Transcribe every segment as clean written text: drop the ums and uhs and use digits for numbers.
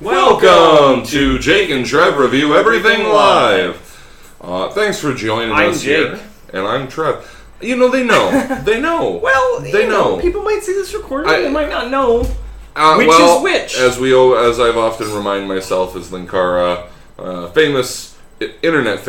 Welcome to J&TRE Review Everything Live. Thanks for joining us Jake. here. And I'm Trev. You know, they know. They know. Well, they know. People might see this recording, they might not know which well, is which. As I've often remind myself, as Linkara, internet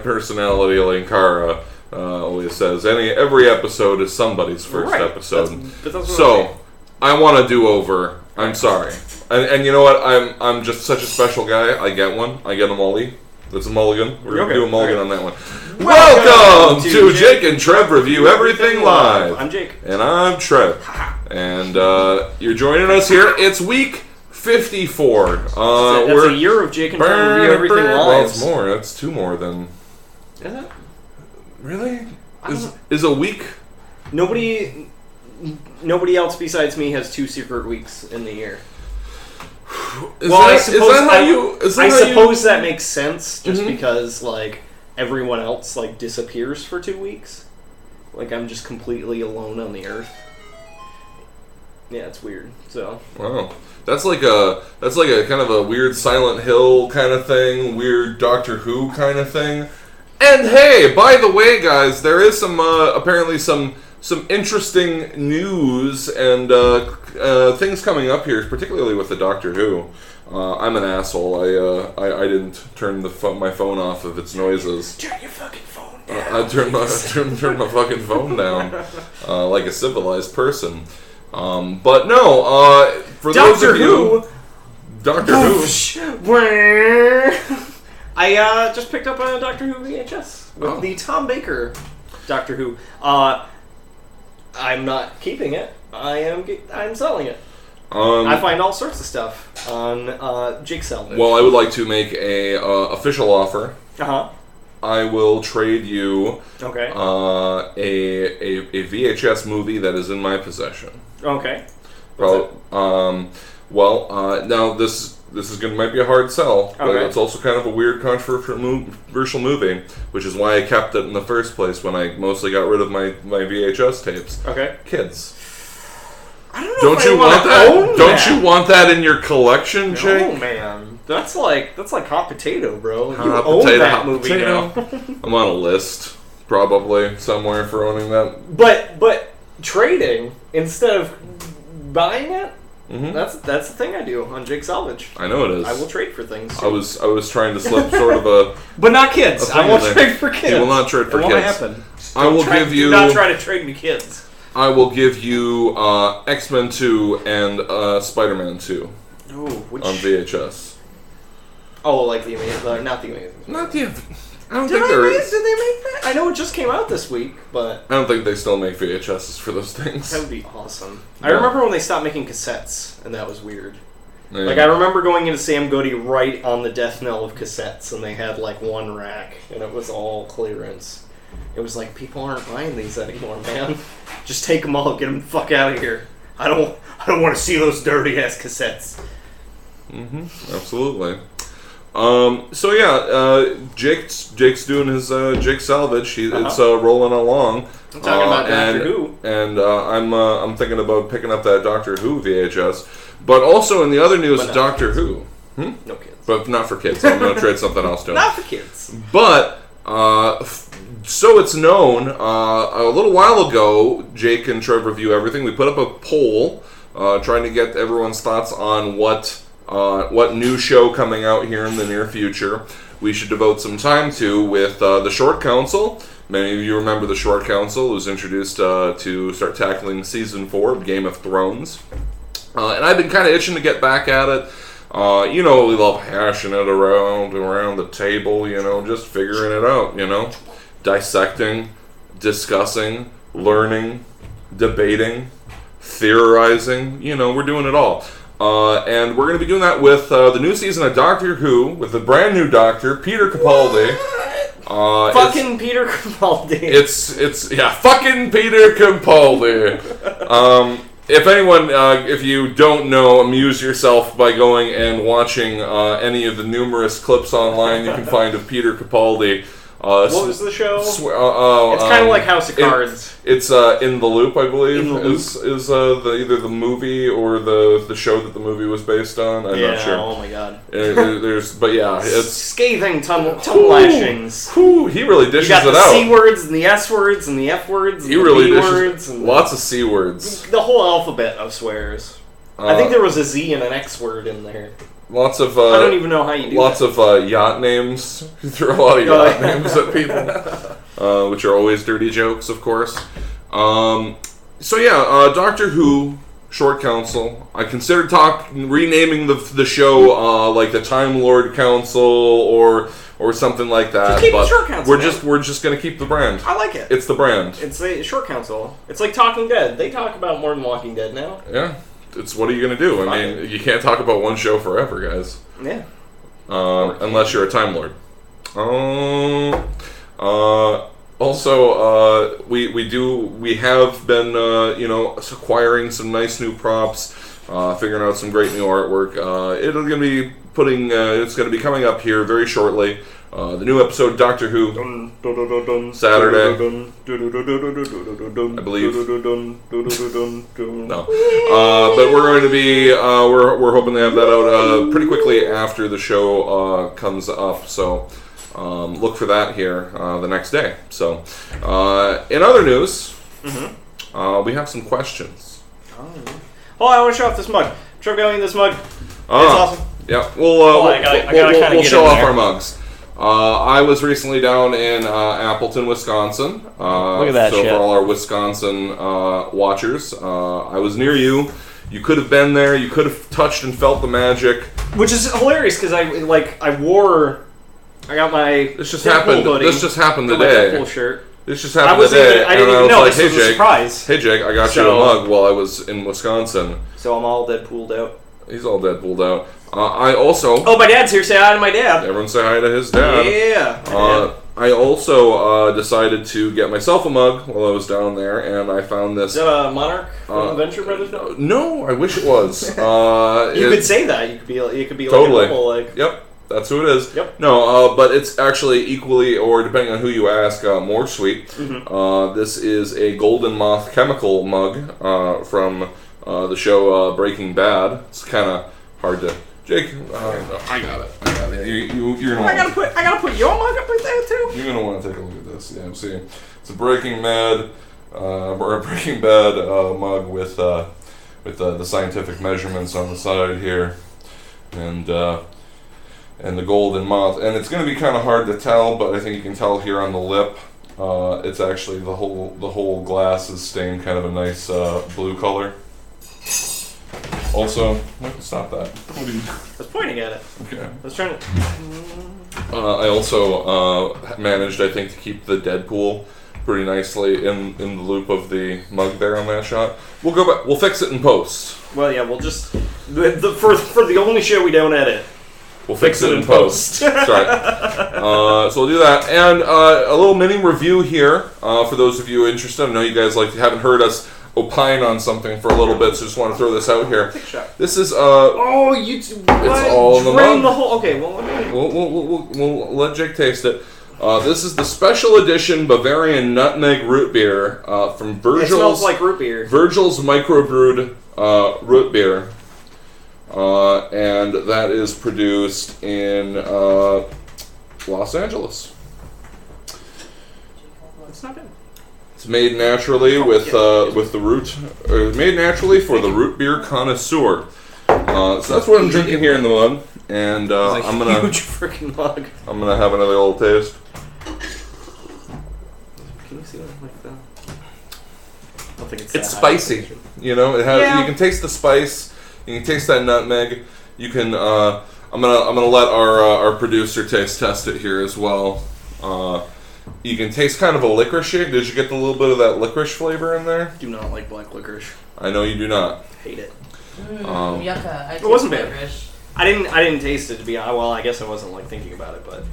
personality Linkara always says, every episode is somebody's first episode. So I want a do-over. I'm sorry. And you know what? I'm just such a special guy. I get one. I get a mully. That's a mulligan. We're going to do a mulligan on that one. Welcome to Jake and Trev Review Everything Live. I'm Jake. And I'm Trev. And you're joining us here. It's week 54. That's a year of Jake and Trev Review Everything Live. Well, it's more. That's two more than... Is it? Really? Is a week... Nobody else besides me has 2 secret weeks in the year. I suppose that makes sense, just because everyone else disappears for 2 weeks. I'm just completely alone on the earth. Yeah, it's weird. So wow, that's like a kind of a weird Silent Hill kind of thing, weird Doctor Who kind of thing. And hey, by the way, guys, there is some apparently some interesting news and things coming up here, particularly with the Doctor Who. I'm an asshole. I didn't turn my phone off of its noises. Turn your fucking phone down. I turned my fucking phone down like a civilized person. But no, for those of you, Doctor Who. I just picked up a Doctor Who VHS with the Tom Baker Doctor Who. I'm not keeping it. I'm selling it. I find all sorts of stuff on Jake Salvage. Well, I would like to make a official offer. I will trade you a VHS movie that is in my possession. Okay. Now this might be a hard sell, but it's also kind of a weird, controversial movie, which is why I kept it in the first place when I mostly got rid of my VHS tapes. Okay. Kids. I don't know. Don't you want that in your collection, Jake? Oh man, that's like hot potato, bro. You own that movie now. I'm on a list, probably somewhere for owning that. But trading instead of buying it. Mm-hmm. That's the thing I do on Jake Salvage. I know it is. I will trade for things. I was trying to slip sort of a... But not kids. I won't trade for kids. You will not trade for kids. It won't happen. Do not try to trade me kids. I will give you X-Men 2 and Spider-Man 2 on VHS. Oh, not the Amazing. Not the... I don't think there is. Did they make that? I know it just came out this week, but... I don't think they still make VHSs for those things. That would be awesome. Yeah. I remember when they stopped making cassettes, and that was weird. Yeah. I remember going into Sam Goody right on the death knell of cassettes, and they had, one rack, and it was all clearance. It was people aren't buying these anymore, man. Just take them all, get them the fuck out of here. I don't want to see those dirty-ass cassettes. Mm-hmm. Absolutely. Jake's doing his Jake Salvage. It's rolling along. I'm talking about Doctor Who, and I'm thinking about picking up that Doctor Who VHS. But also in the other news, Doctor Who. No kids. But not for kids. I'm going to trade something else to him. Not for kids. But so it's known. A little while ago, Jake and Trev Review Everything. We put up a poll trying to get everyone's thoughts on what new show coming out here in the near future we should devote some time to with the Short Council. Many of you remember the Short Council. It was introduced to start tackling Season 4 of Game of Thrones. And I've been kind of itching to get back at it. We love hashing it around the table, just figuring it out, dissecting, discussing, learning, debating, theorizing, we're doing it all. And we're going to be doing that with the new season of Doctor Who, with the brand new Doctor, Peter Capaldi. Fucking Peter Capaldi. Fucking Peter Capaldi. If you don't know, amuse yourself by going and watching any of the numerous clips online you can find of Peter Capaldi What was the show? It's kind of like House of Cards. It's In the Loop, I believe. In the Loop? Is either the movie or the show that the movie was based on. I'm not sure. Oh my god. But yeah, it's scathing tongue lashings. He really dishes it out. You got the C words and the S words and the F words. And he really the B dishes words and lots of C words. The whole alphabet of swears. I think there was a Z and an X word in there. Lots of. I don't even know how you do lots that. of yacht names. You throw a lot of yacht names at people, which are always dirty jokes, of course. So yeah, Doctor Who Short Council. I considered renaming the show like the Time Lord Council or something like that. Just keep it Short Council. We're just gonna keep the brand. I like it. It's the brand. It's the Short Council. It's like Talking Dead. They talk about more than Walking Dead now. Yeah. It's what are you going to do? I mean, you can't talk about one show forever, guys. Yeah. Unless you're a Time Lord. Also, we have been acquiring some nice new props, figuring out some great new artwork. It's going to be coming up here very shortly. The new episode of Doctor Who, Saturday, I believe. No, but we're going to be we're hoping to have that out pretty quickly after the show comes up. So look for that here the next day. So in other news, we have some questions. Oh, I want to show off this mug. Trevor got me this mug. It's awesome. Yeah, we'll show off our mugs. I was recently down in Appleton, Wisconsin. Look at that so shit. for all our Wisconsin watchers, I was near you. You could have been there. You could have touched and felt the magic. Which is hilarious because I got my This just happened. hoodie, This just happened my today. Deadpool shirt. This just happened today. I didn't even know this was a surprise. Hey Jake, I got you a mug while I was in Wisconsin. So I'm all Deadpooled out. He's all Deadpooled out. I also. Oh, my dad's here. Say hi to my dad. Everyone say hi to his dad. Yeah. I also decided to get myself a mug while I was down there, and I found this. Is that a Monarch from Venture Brothers? No, I wish it was. You could say that. You could be totally. like a couple, like. Yep, that's who it is. Yep. No, but it's actually equally, or depending on who you ask, more sweet. This is a Golden Moth chemical mug from the show Breaking Bad. It's kind of hard to. Jake, I got it. You're gonna. I gotta put your mug up right there too. You're gonna want to take a look at this. Yeah, see, it's a Breaking Bad mug with the scientific measurements on the side here, and the golden moth. And it's gonna be kind of hard to tell, but I think you can tell here on the lip. It's actually the whole glass is stained kind of a nice blue color. Also, stop that. What are you? I was pointing at it. Okay. I was trying to. I also managed, I think, to keep the Deadpool pretty nicely in the loop of the mug there on that shot. We'll go back. We'll fix it in post. Well, yeah, we'll just for the only show we don't edit. We'll fix it in post. That's right. So we'll do that, and a little mini review here for those of you interested. I know you guys haven't heard us opine on something for a little bit, so just want to throw this out here. Take a shot. This is oh, you. It's all in the mug. The whole. Okay, well, we'll let Jake taste it. This is the special edition Bavarian Nutmeg Root Beer from Virgil's. It smells like root beer. Virgil's microbrewed root beer, and that is produced in Los Angeles. It's not bad. It's made naturally with the root. Made naturally for the root beer connoisseur. So that's what I'm drinking here in the mug, and I'm gonna huge freaking mug. I'm gonna have another little taste. Can you see that like that? I don't think it's spicy. You know, it has. Yeah. You can taste the spice. You can taste that nutmeg. You can. I'm gonna let our producer test it here as well. You can taste kind of a licorice. Did you get a little bit of that licorice flavor in there? Do not like black licorice. I know you do not. Hate it. Yucca. It wasn't bad. I didn't taste it to be honest. Well, I guess I wasn't thinking about it, but it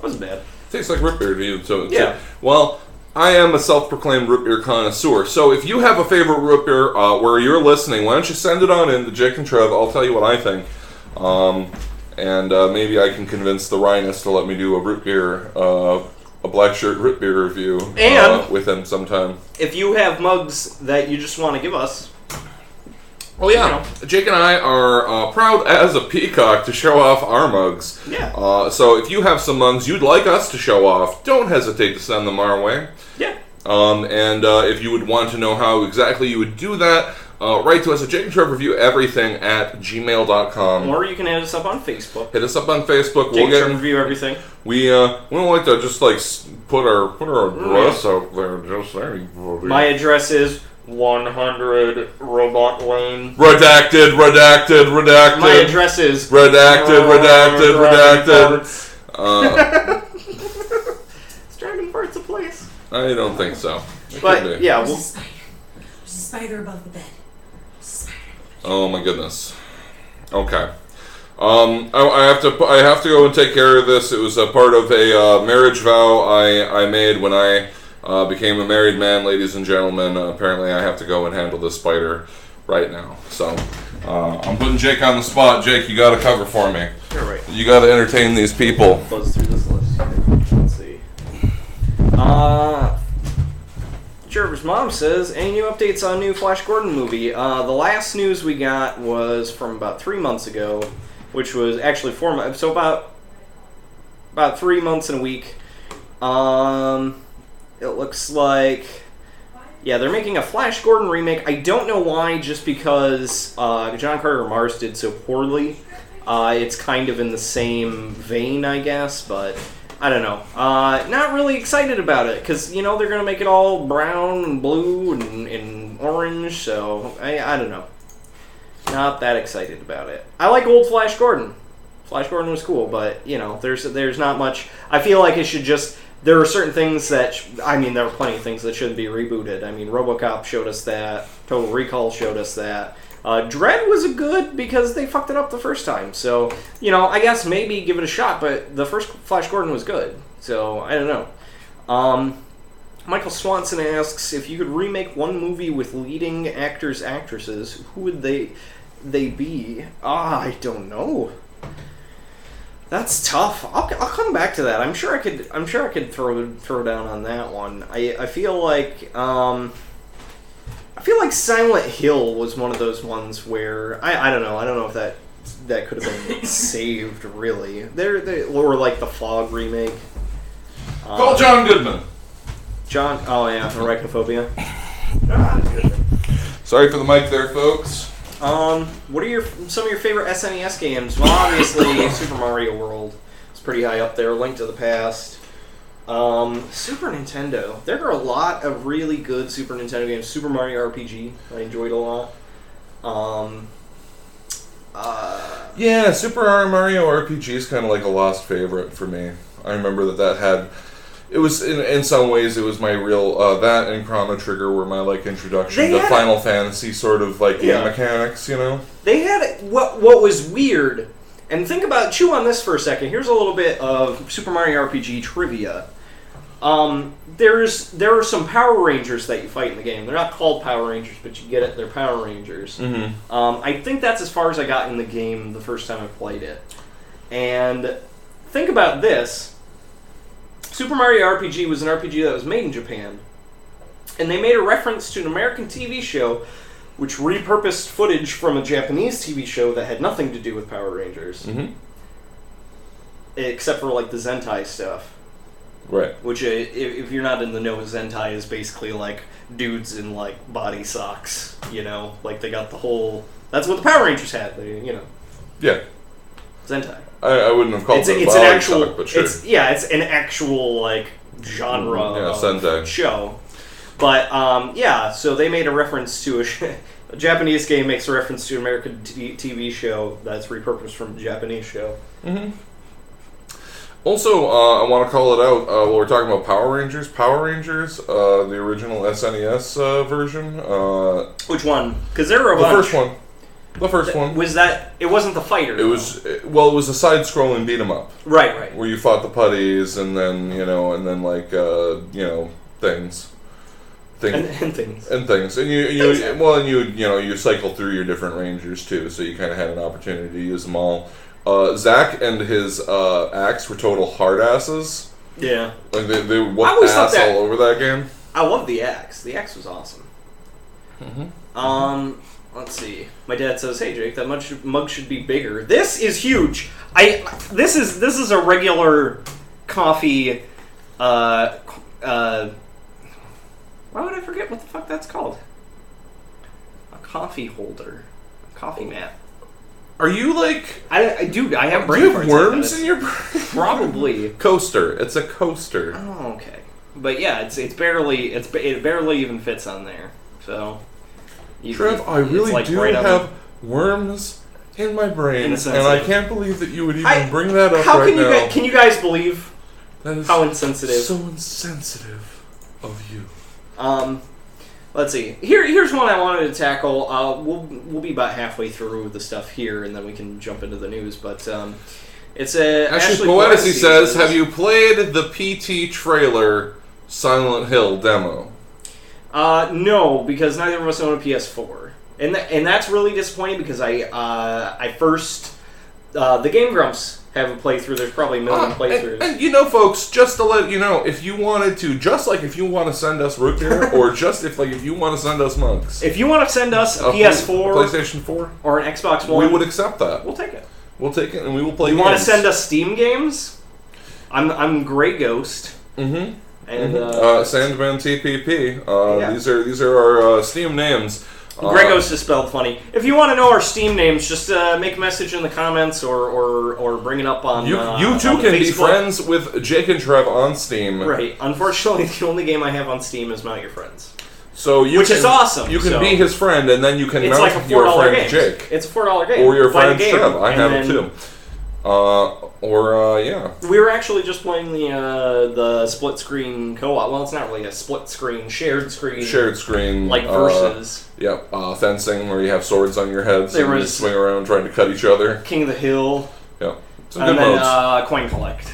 wasn't bad. It tastes like root beer to you. So yeah. Well, I am a self-proclaimed root beer connoisseur. So if you have a favorite root beer where you're listening, why don't you send it on in to Jake and Trev? I'll tell you what I think. And maybe I can convince the Rhinus to let me do a root beer a Black Shirt Root Beer review with him sometime. If you have mugs that you just want to give us. Oh yeah, Jake and I are proud as a peacock to show off our mugs. Yeah. So if you have some mugs you'd like us to show off, don't hesitate to send them our way. Yeah. And if you would want to know how exactly you would do that, write to us at J&TRE Review Everything at gmail.com. Or you can hit us up on Facebook. Hit us up on Facebook. J&TRE Review Everything. We don't like to just like put our address out there. Just anybody. My address is 100 Robot Lane. Redacted. My address is redacted. Is Dragon Farts a place? I don't think so. But yeah, There's a spider above the bed. Oh my goodness. Okay. I have to go and take care of this. It was a part of a marriage vow I made when I became a married man, ladies and gentlemen. Apparently, I have to go and handle this spider right now. So I'm putting Jake on the spot. Jake, you got to cover for me. You're right. You got to entertain these people. Buzz through this list. Let's see. Trevor's mom says, any new updates on new Flash Gordon movie? The last news we got was from about 3 months ago, which was actually 4 months. So about 3 months and a week. It looks like, yeah, they're making a Flash Gordon remake. I don't know why, just because John Carter Mars did so poorly. It's kind of in the same vein, I guess, but I don't know. Not really excited about it, because, they're going to make it all brown and blue and orange, so I don't know. Not that excited about it. I like old Flash Gordon. Flash Gordon was cool, but, there's not much. I feel like it should just... There are certain things that... there are plenty of things that shouldn't be rebooted. RoboCop showed us that. Total Recall showed us that. Dread was good because they fucked it up the first time. So, I guess maybe give it a shot, but the first Flash Gordon was good. So, I don't know. Michael Swanson asks, if you could remake one movie with leading actors, actresses, who would they be? I don't know. That's tough. I'll come back to that. I'm sure I could throw down on that one. I feel like Silent Hill was one of those ones where I don't know. I don't know if that could have been saved really. Or like the Fog remake. Call John Goodman. Oh yeah, Arachnophobia. Sorry for the mic there, folks. What are some of your favorite SNES games? Well, obviously, Super Mario World is pretty high up there. Link to the Past. Super Nintendo. There are a lot of really good Super Nintendo games. Super Mario RPG, I enjoyed a lot. Yeah, Super Mario RPG is kind of like a lost favorite for me. I remember that had... It was, in some ways, it was my real... that and Chrono Trigger were my, introduction to Final Fantasy sort of, game mechanics, They had... What was weird... And chew on this for a second. Here's a little bit of Super Mario RPG trivia. There are some Power Rangers that you fight in the game. They're not called Power Rangers, but you get it. They're Power Rangers. Mm-hmm. I think that's as far as I got in the game the first time I played it. And think about this. Super Mario RPG was an RPG that was made in Japan. And they made a reference to an American TV show which repurposed footage from a Japanese TV show that had nothing to do with Power Rangers. Mm-hmm. Except for, the Zentai stuff. Right. Which, if you're not in the know, Zentai is basically, dudes in, body socks, they got the whole... That's what the Power Rangers had, Yeah. Zentai. I wouldn't have called it it's an actual, sock, but sure. It's an actual, genre show. But, so they made a reference to a Japanese game makes a reference to an American TV show that's repurposed from a Japanese show. Mm-hmm. Also, I want to call it out, while we're talking about Power Rangers, the original SNES version. Which one? Because there were a bunch. The first one. Was that... It wasn't the fighter. It was a side-scrolling beat-em-up. Right. Where you fought the putties and then, things. And things. And you cycle through your different Rangers, too, so you kind of had an opportunity to use them all. Zack and his axe were total hard asses. Yeah. Like they whooped ass all over that game. I love the X. The X was awesome. Mm-hmm. Let's see. My dad says, "Hey Jake, that mug should be bigger." This is huge. This is a regular coffee. Why would I forget what the fuck that's called? A coffee holder, a coffee mat. Are you like? Dude, I have brain. Do you have worms in your brain? Probably. Coaster. It's a coaster. Oh, okay. But yeah, it barely even fits on there. So. Trev, I really like do have worms in my brain, and I can't believe that you would even bring that up right now. Can you guys believe that is how insensitive? So insensitive of you. Let's see. Here's one I wanted to tackle. We'll be about halfway through the stuff here, and then we can jump into the news. But it's Ashley Poeticy says, "Have you played the PT trailer Silent Hill demo?" No, because neither of us own a PS4, and that's really disappointing because I first the Game Grumps have a playthrough. There's probably a million playthroughs. And you know, folks, just to let you know, if you wanted to, just like if you want to send us root beer, or just if you want to send us mugs, if you want to send us a PS4, PlayStation 4, or an Xbox One, we would accept that. We'll take it. We'll take it, and we will play. You want to send us Steam games? I'm Grey Ghost. Mm-hmm. And Sandman TPP. Yeah. These are our Steam names. Grey Ghost is spelled funny. If you want to know our Steam names, just make a message in the comments or bring it up on. You too can Facebook. Be friends with Jake and Trev on Steam. Right. Unfortunately, the only game I have on Steam is Mount Your Friends. So which is awesome. You can be his friend, and then you can mount like your friend game. Jake. It's a $4 game. Or your friend Trev. I have it too. Yeah. We were actually just playing the split screen co-op. Well, it's not really a split screen, shared screen. Like Versus. Yep. Fencing where you have swords on your heads and you swing around trying to cut each other. King of the Hill. Yep. Some good modes. Coin Collect.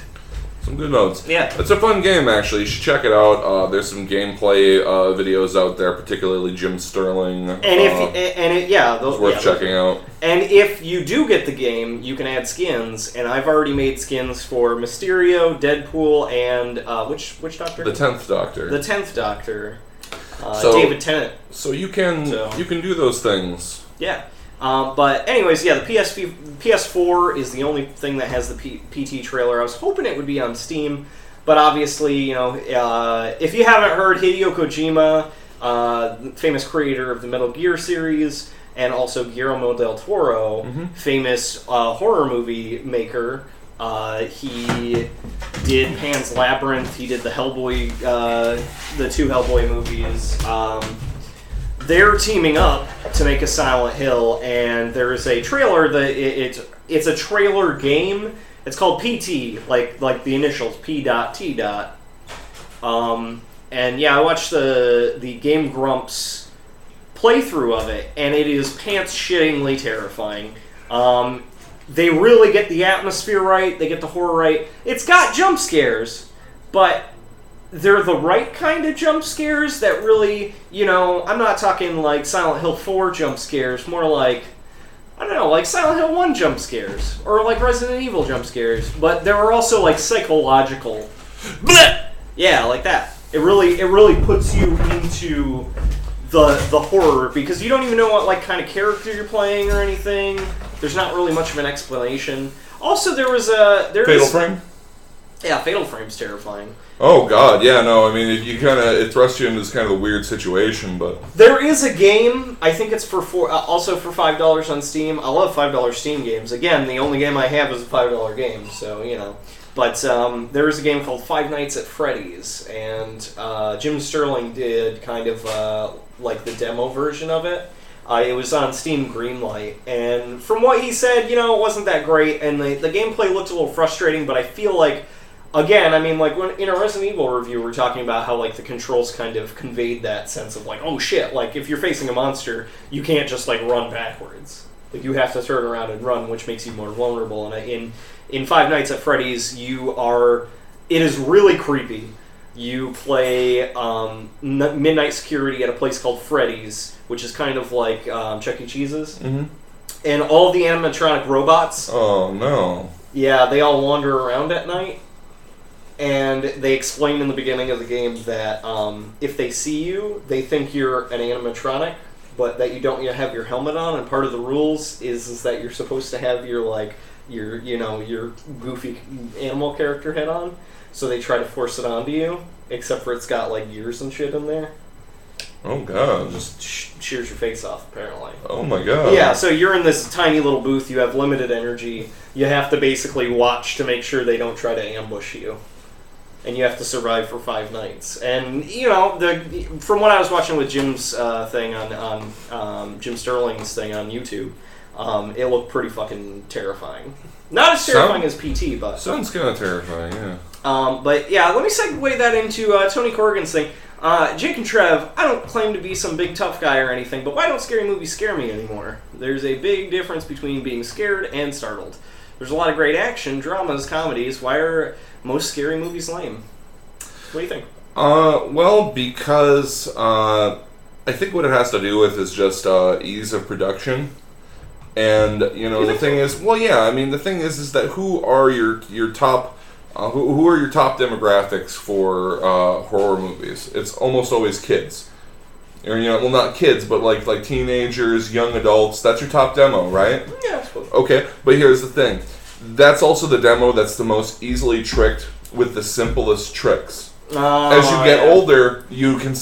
Some good modes. Yeah. It's a fun game, actually. You should check it out. There's some gameplay videos out there, particularly Jim Sterling. Those worth checking out. And if you do get the game, you can add skins, and I've already made skins for Mysterio, Deadpool, and which Doctor? The 10th Doctor. The 10th Doctor. David Tennant. So you can do those things. Yeah. But anyways, yeah, the PS4 is the only thing that has the PT trailer. I was hoping it would be on Steam, but obviously, if you haven't heard, Hideo Kojima, famous creator of the Metal Gear series, and also Guillermo del Toro, famous horror movie maker. He did Pan's Labyrinth. He did the Hellboy, the two Hellboy movies. They're teaming up to make a Silent Hill, and there is a trailer that it's a trailer game. It's called PT, like the initials P.T. And yeah, I watched the Game Grumps playthrough of it, and it is pants-shittingly terrifying. They really get the atmosphere right. They get the horror right. It's got jump scares, but they're the right kind of jump scares that really, I'm not talking like Silent Hill 4 jump scares, more like, I don't know, like Silent Hill 1 jump scares, or like Resident Evil jump scares, but there are also like psychological, yeah, like that. It really puts you into the horror, because you don't even know what like kind of character you're playing or anything. There's not really much of an explanation. Also, Fatal Frame? Yeah, Fatal Frame's terrifying. Oh god, yeah, no, I mean, it thrusts you into this kind of a weird situation, but there is a game, I think it's also for $5 on Steam. I love $5 Steam games. Again, the only game I have is a $5 game, so, But there is a game called Five Nights at Freddy's, and Jim Sterling did kind of like the demo version of it. It was on Steam Greenlight, and from what he said, it wasn't that great, and the gameplay looked a little frustrating, but I feel like, again, I mean, like, when in a Resident Evil review, we were talking about how, like, the controls kind of conveyed that sense of, like, oh shit, like, if you're facing a monster, you can't just, like, run backwards. Like, you have to turn around and run, which makes you more vulnerable, and in Five Nights at Freddy's, it is really creepy. You play midnight security at a place called Freddy's, which is kind of like Chuck E. Cheese's. Mm-hmm. And all the animatronic robots... Oh, no. Yeah, they all wander around at night. And they explain in the beginning of the game that if they see you, they think you're an animatronic, but that you don't have your helmet on. And part of the rules is that you're supposed to have your goofy animal character head on. So they try to force it onto you, except for it's got like gears and shit in there. Oh god! Just shears your face off, apparently. Oh my god! Yeah, so you're in this tiny little booth. You have limited energy. You have to basically watch to make sure they don't try to ambush you, and you have to survive for 5 nights. And from what I was watching with Jim's thing on Jim Sterling's thing on YouTube, it looked pretty fucking terrifying. Not as terrifying as PT, but sounds kind of terrifying. Yeah. But yeah, let me segue that into Tony Corrigan's thing. Jake and Trev, I don't claim to be some big tough guy or anything, but why don't scary movies scare me anymore? There's a big difference between being scared and startled. There's a lot of great action, dramas, comedies. Why are most scary movies lame? What do you think? Well, because I think what it has to do with is just ease of production. And, the thing is, the thing is that who are your top... who are your top demographics for horror movies? It's almost always kids, or not kids, but like teenagers, young adults. That's your top demo, right? Yeah, I suppose. Okay, but here's the thing: that's also the demo that's the most easily tricked with the simplest tricks. As you get older, you can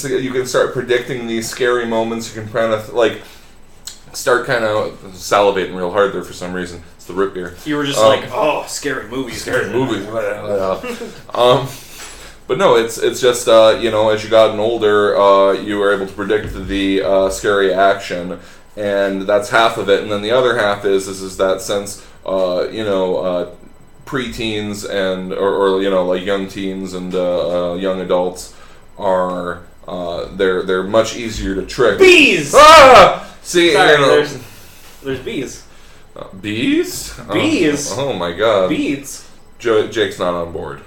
start predicting these scary moments. You can kind of start salivating real hard there for some reason. It's the root beer. You were just scary movies. Scary movies. But no, it's just, as you gotten older, you were able to predict the scary action, and that's half of it. And then the other half is that since, preteens and, or young teens and young adults are, they're much easier to trick. Bees! Ah! See, sorry, there's bees. Bees? Bees? Oh my god. Bees. Jake's not on board.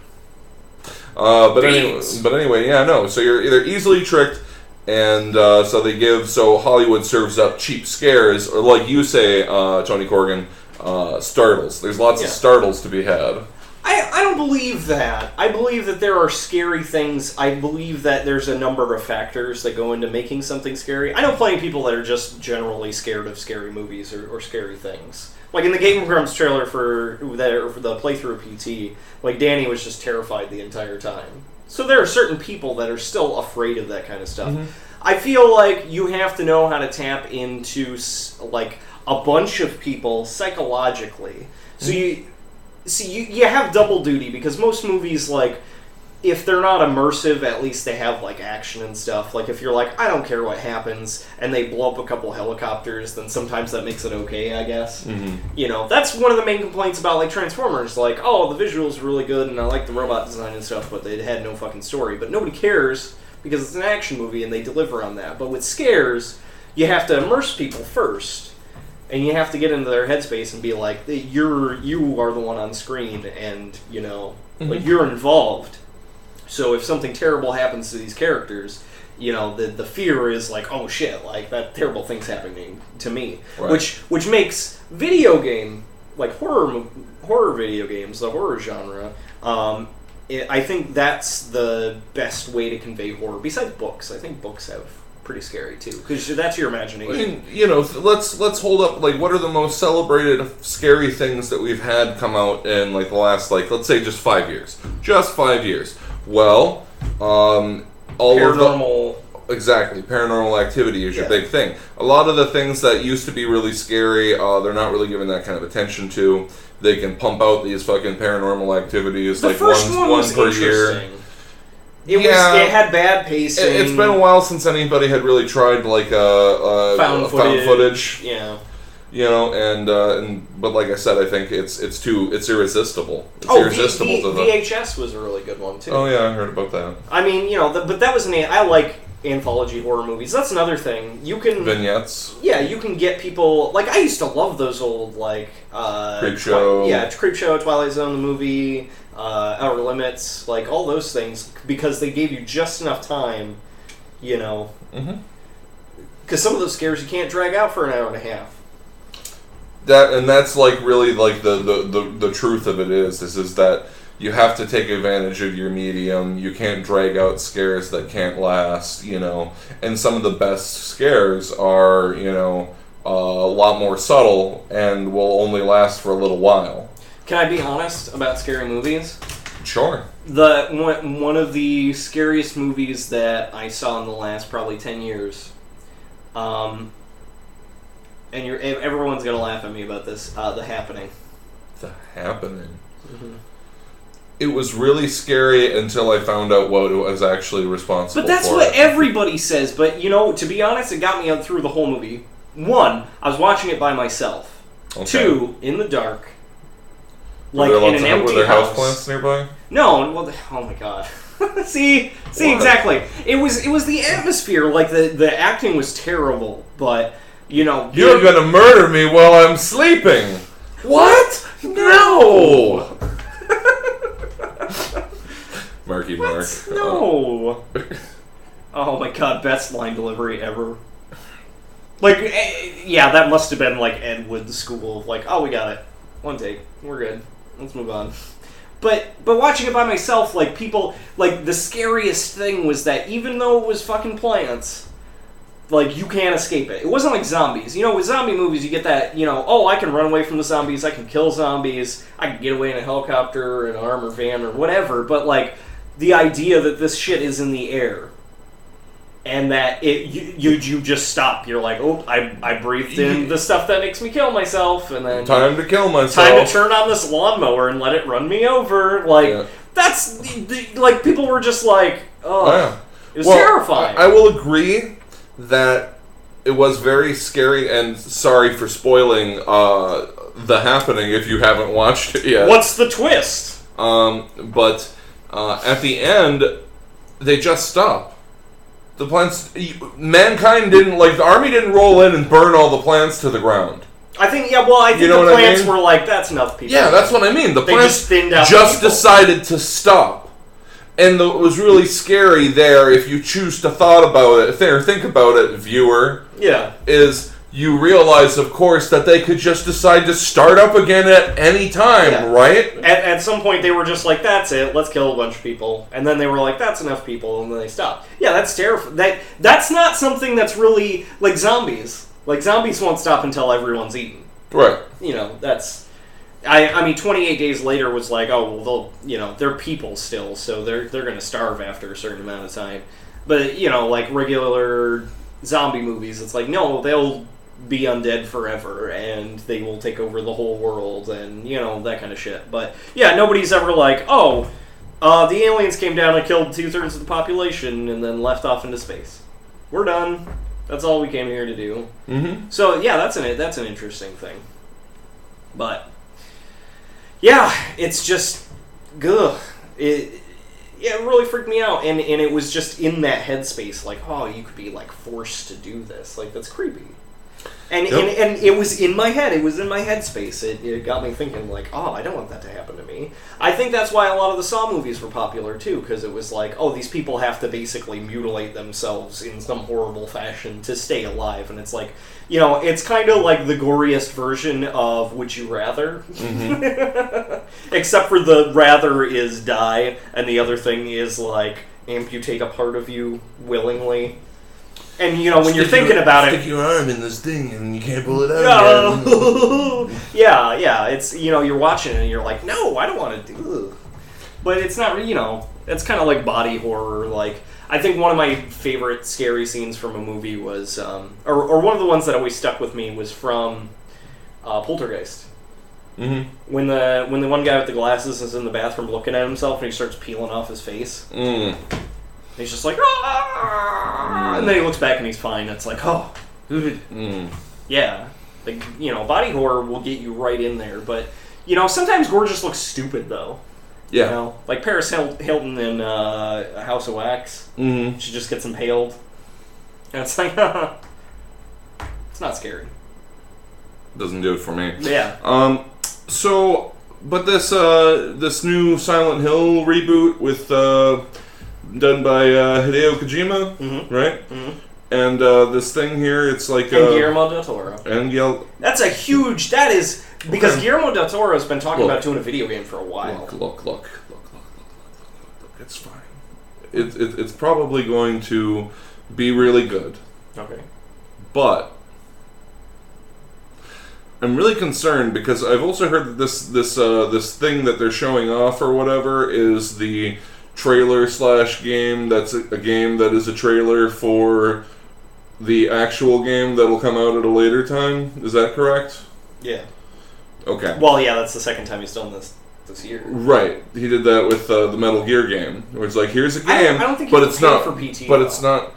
But anyway, yeah, no. So you're either easily tricked, and so Hollywood serves up cheap scares, or like you say, Tony Corrigan, startles. There's lots of startles to be had. I don't believe that. I believe that there are scary things. I believe that there's a number of factors that go into making something scary. I know plenty of people that are just generally scared of scary movies or scary things. Like in the Game of Grumps trailer for the playthrough of PT, Danny was just terrified the entire time. So there are certain people that are still afraid of that kind of stuff. Mm-hmm. I feel like you have to know how to tap into a bunch of people psychologically. So you have double duty, because most movies, if they're not immersive, at least they have, action and stuff. If you're I don't care what happens, and they blow up a couple helicopters, then sometimes that makes it okay, I guess. Mm-hmm. That's one of the main complaints about, Transformers. The visuals are really good, and I like the robot design and stuff, but they had no fucking story. But nobody cares, because it's an action movie, and they deliver on that. But with scares, you have to immerse people first. And you have to get into their headspace and be you are the one on screen, and you're involved. So if something terrible happens to these characters, the fear is oh shit, that terrible thing's happening to me, right. which makes video game horror video games, the horror genre. I think that's the best way to convey horror. Besides books, I think books have pretty scary too, because that's your imagination. Let's hold up. What are the most celebrated scary things that we've had come out in the last let's say just 5 years? Just 5 years. Well, all paranormal. Exactly, Paranormal Activity is your big thing. A lot of the things that used to be really scary, they're not really given that kind of attention to. They can pump out these fucking Paranormal Activities the first one per year. It had bad pacing. It's been a while since anybody had really tried found footage. Yeah. But like I said, I think it's irresistible. It's irresistible to the VHS was a really good one too. Oh yeah, I heard about that. I mean, but that was I like anthology horror movies. That's another thing. You can vignettes. Yeah, you can get people I used to love those old Creepshow. Creepshow, Twilight Zone the movie. Outer Limits, all those things, because they gave you just enough time, Mm-hmm. Because some of those scares you can't drag out for an hour and a half. That's really the truth of it is that you have to take advantage of your medium. You can't drag out scares that can't last, And some of the best scares are, a lot more subtle and will only last for a little while. Can I be honest about scary movies? Sure. One of the scariest movies that I saw in the last probably 10 years, and everyone's gonna laugh at me about this, The Happening. The Happening. Mm-hmm. It was really scary until I found out what it was actually responsible for. But that's what everybody says. But, to be honest, it got me through the whole movie. 1, I was watching it by myself. Okay. 2, in the dark. Like, in an empty Were there house. houseplants nearby? No, well, oh my god. See, exactly. It was the atmosphere. Like, the acting was terrible, but, You're gonna murder me while I'm sleeping! What? No! Marky Mark. No. Oh my god, best line delivery ever. Like, yeah, that must have been like Ed Wood's school of like, oh, we got it. One take. We're good. Let's move on. But watching it by myself, like, people, like, the scariest thing was that even though it was fucking plants, like, you can't escape it. It wasn't like zombies. With zombie movies, you get that, oh, I can run away from the zombies, I can kill zombies, I can get away in a helicopter, an armored van, or whatever, but, like, the idea that this shit is in the air, and that you just stop. You're like, oh, I breathed in the stuff that makes me kill myself, and then... Time to kill myself. Time to turn on this lawnmower and let it run me over. Like, that's... Like, people were just like, oh... Yeah. It was terrifying. I will agree that it was very scary, and sorry for spoiling The Happening if you haven't watched it yet. What's the twist? But at the end, they just stop. The plants... Mankind didn't... Like, the army didn't roll in and burn all the plants to the ground. I think the plants were like, that's enough people. Yeah, that's what I mean. The plants just decided to stop. And it was really scary there, if you choose to think about it, viewer, is you realize, of course, that they could just decide to start up again at any time, right? At some point, they were just like, that's it, let's kill a bunch of people. And then they were like, that's enough people, and then they stopped. Yeah, that's terrifying. That's not something that's really, like zombies. Like, zombies won't stop until everyone's eaten. Right. That's... I mean, 28 days later was like, oh, well, they're people still, so they're going to starve after a certain amount of time. But, like regular zombie movies, it's like, no, they'll be undead forever, and they will take over the whole world, and, that kind of shit. But, yeah, nobody's ever like, oh, the aliens came down and killed 2/3 of the population, and then left off into space. We're done. That's all we came here to do. Mm-hmm. So, yeah, that's an interesting thing. But... yeah, it's just, ugh. It really freaked me out, and it was just in that headspace, like, oh, you could be, like, forced to do this. Like, that's creepy. And it was in my head. It was in my headspace. It got me thinking, like, oh, I don't want that to happen to me. I think that's why a lot of the Saw movies were popular, too, because it was like, oh, these people have to basically mutilate themselves in some horrible fashion to stay alive, and it's like, it's kind of like the goriest version of Would You Rather? Mm-hmm. Except for the rather is die, and the other thing is, like, amputate a part of you willingly. And, when you're thinking about it... Stick your arm in this thing and you can't pull it out again. Yeah, it's, you're watching it and you're like, no, I don't want to do it. But it's not, it's kind of like body horror. Like, I think one of my favorite scary scenes from a movie was, or one of the ones that always stuck with me was from Poltergeist. Mm-hmm. When the one guy with the glasses is in the bathroom looking at himself and he starts peeling off his face. Mm. He's just like, ah! And then he looks back and he's fine. It's like, oh, yeah. Like, body horror will get you right in there. But, sometimes gore just looks stupid, though. Yeah. Like Paris Hilton in House of Wax. Mm-hmm. She just gets impaled. And it's like, it's not scary. Doesn't do it for me. Yeah. But this new Silent Hill reboot with... done by Hideo Kojima, right? Mm-hmm. And this thing here, it's like... and Guillermo del Toro. That's a huge... That is... Because Guillermo del Toro has been talking about doing a video game for a while. Look. It's fine. It's probably going to be really good. Okay. But I'm really concerned because I've also heard that this thing that they're showing off or whatever is the trailer / game that's a game that is a trailer for the actual game that'll come out at a later time. Is that correct? Yeah. Okay. Well, yeah, that's the second time he's done this year. Right. He did that with the Metal Gear game, where it's like, here's a game, I don't think but it's not for PT. But it's not.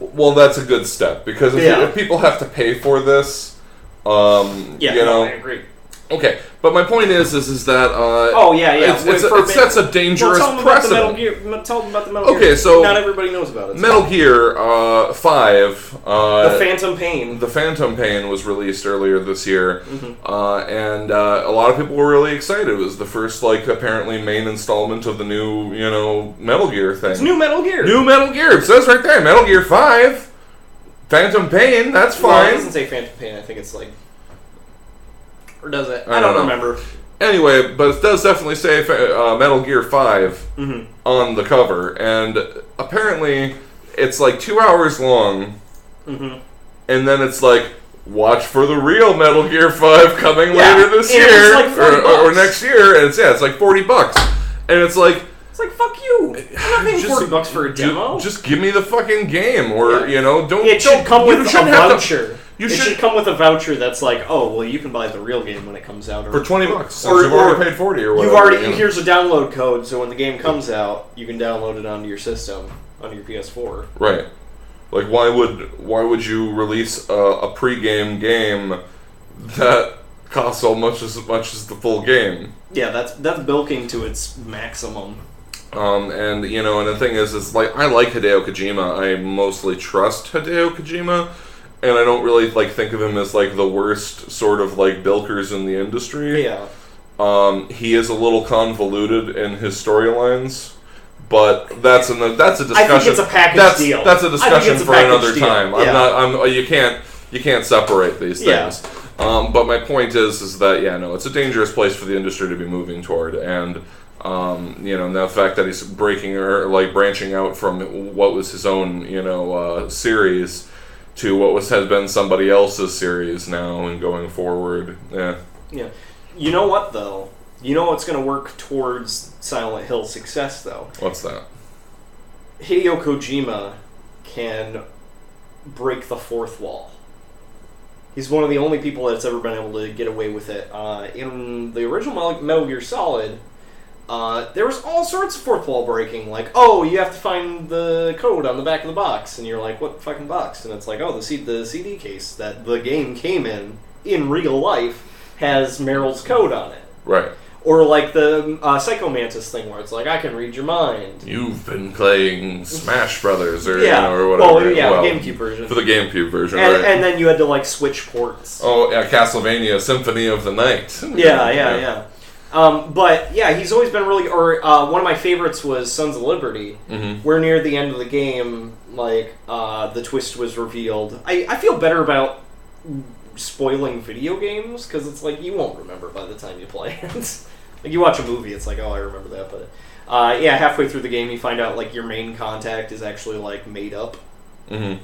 Well, that's a good step because if people have to pay for this, I agree. Okay, but my point is that it sets a dangerous precedent. Tell them about the Metal Gear. Okay, so not everybody knows about it. Metal Gear 5. The Phantom Pain. The Phantom Pain was released earlier this year, and a lot of people were really excited. It was the first, apparently main installment of the new, Metal Gear thing. It's new Metal Gear. New Metal Gear. It says right there, Metal Gear 5. Phantom Pain. That's fine. Well, it doesn't say Phantom Pain. I think it's or does it? I don't remember. Anyway, but it does definitely say Metal Gear 5 on the cover, and apparently it's 2 hours long, and then it's watch for the real Metal Gear 5 coming later this year or next year, and it's $40, and it's like. It's fuck you! I'm not paying $40 for a demo. Just give me the fucking game, or don't. It should come with a voucher. It should come with a voucher that's you can buy the real game when it comes out, for $20. Since you've already paid $40 or whatever. Here's a download code, so when the game comes out, you can download it onto your system, onto your PS4. Right. Why would you release a pre-game game that costs almost as much as the full game? Yeah, that's bilking to its maximum. And the thing is I like Hideo Kojima. I mostly trust Hideo Kojima, and I don't really think of him as the worst sort of bilkers in the industry. Yeah. He is a little convoluted in his storylines, but that's a discussion. I think it's a package deal. That's a discussion for another time. Yeah. You can't separate these things. Yeah. But my point is that it's a dangerous place for the industry to be moving toward, and the fact that he's breaking or branching out from what was his own series to what has been somebody else's series now and going forward. Yeah. You know what though? You know what's going to work towards Silent Hill success though? What's that? Hideo Kojima can break the fourth wall. He's one of the only people that's ever been able to get away with it. In the original Metal Gear Solid, there was all sorts of fourth wall breaking, you have to find the code on the back of the box, and you're like, what fucking box? And it's the CD case that the game came in real life, has Meryl's code on it. Right. Or the Psycho Mantis thing, where it's I can read your mind. You've been playing Smash Brothers, or or whatever. Well, the GameCube version. For the GameCube version, right. And then you had to switch ports. Oh yeah, Castlevania Symphony of the Night. Yeah. But yeah, he's always been really. Or one of my favorites was Sons of Liberty, where near the end of the game, the twist was revealed. I feel better about spoiling video games because it's you won't remember by the time you play it. You watch a movie, it's I remember that, but halfway through the game you find out your main contact is actually made up, and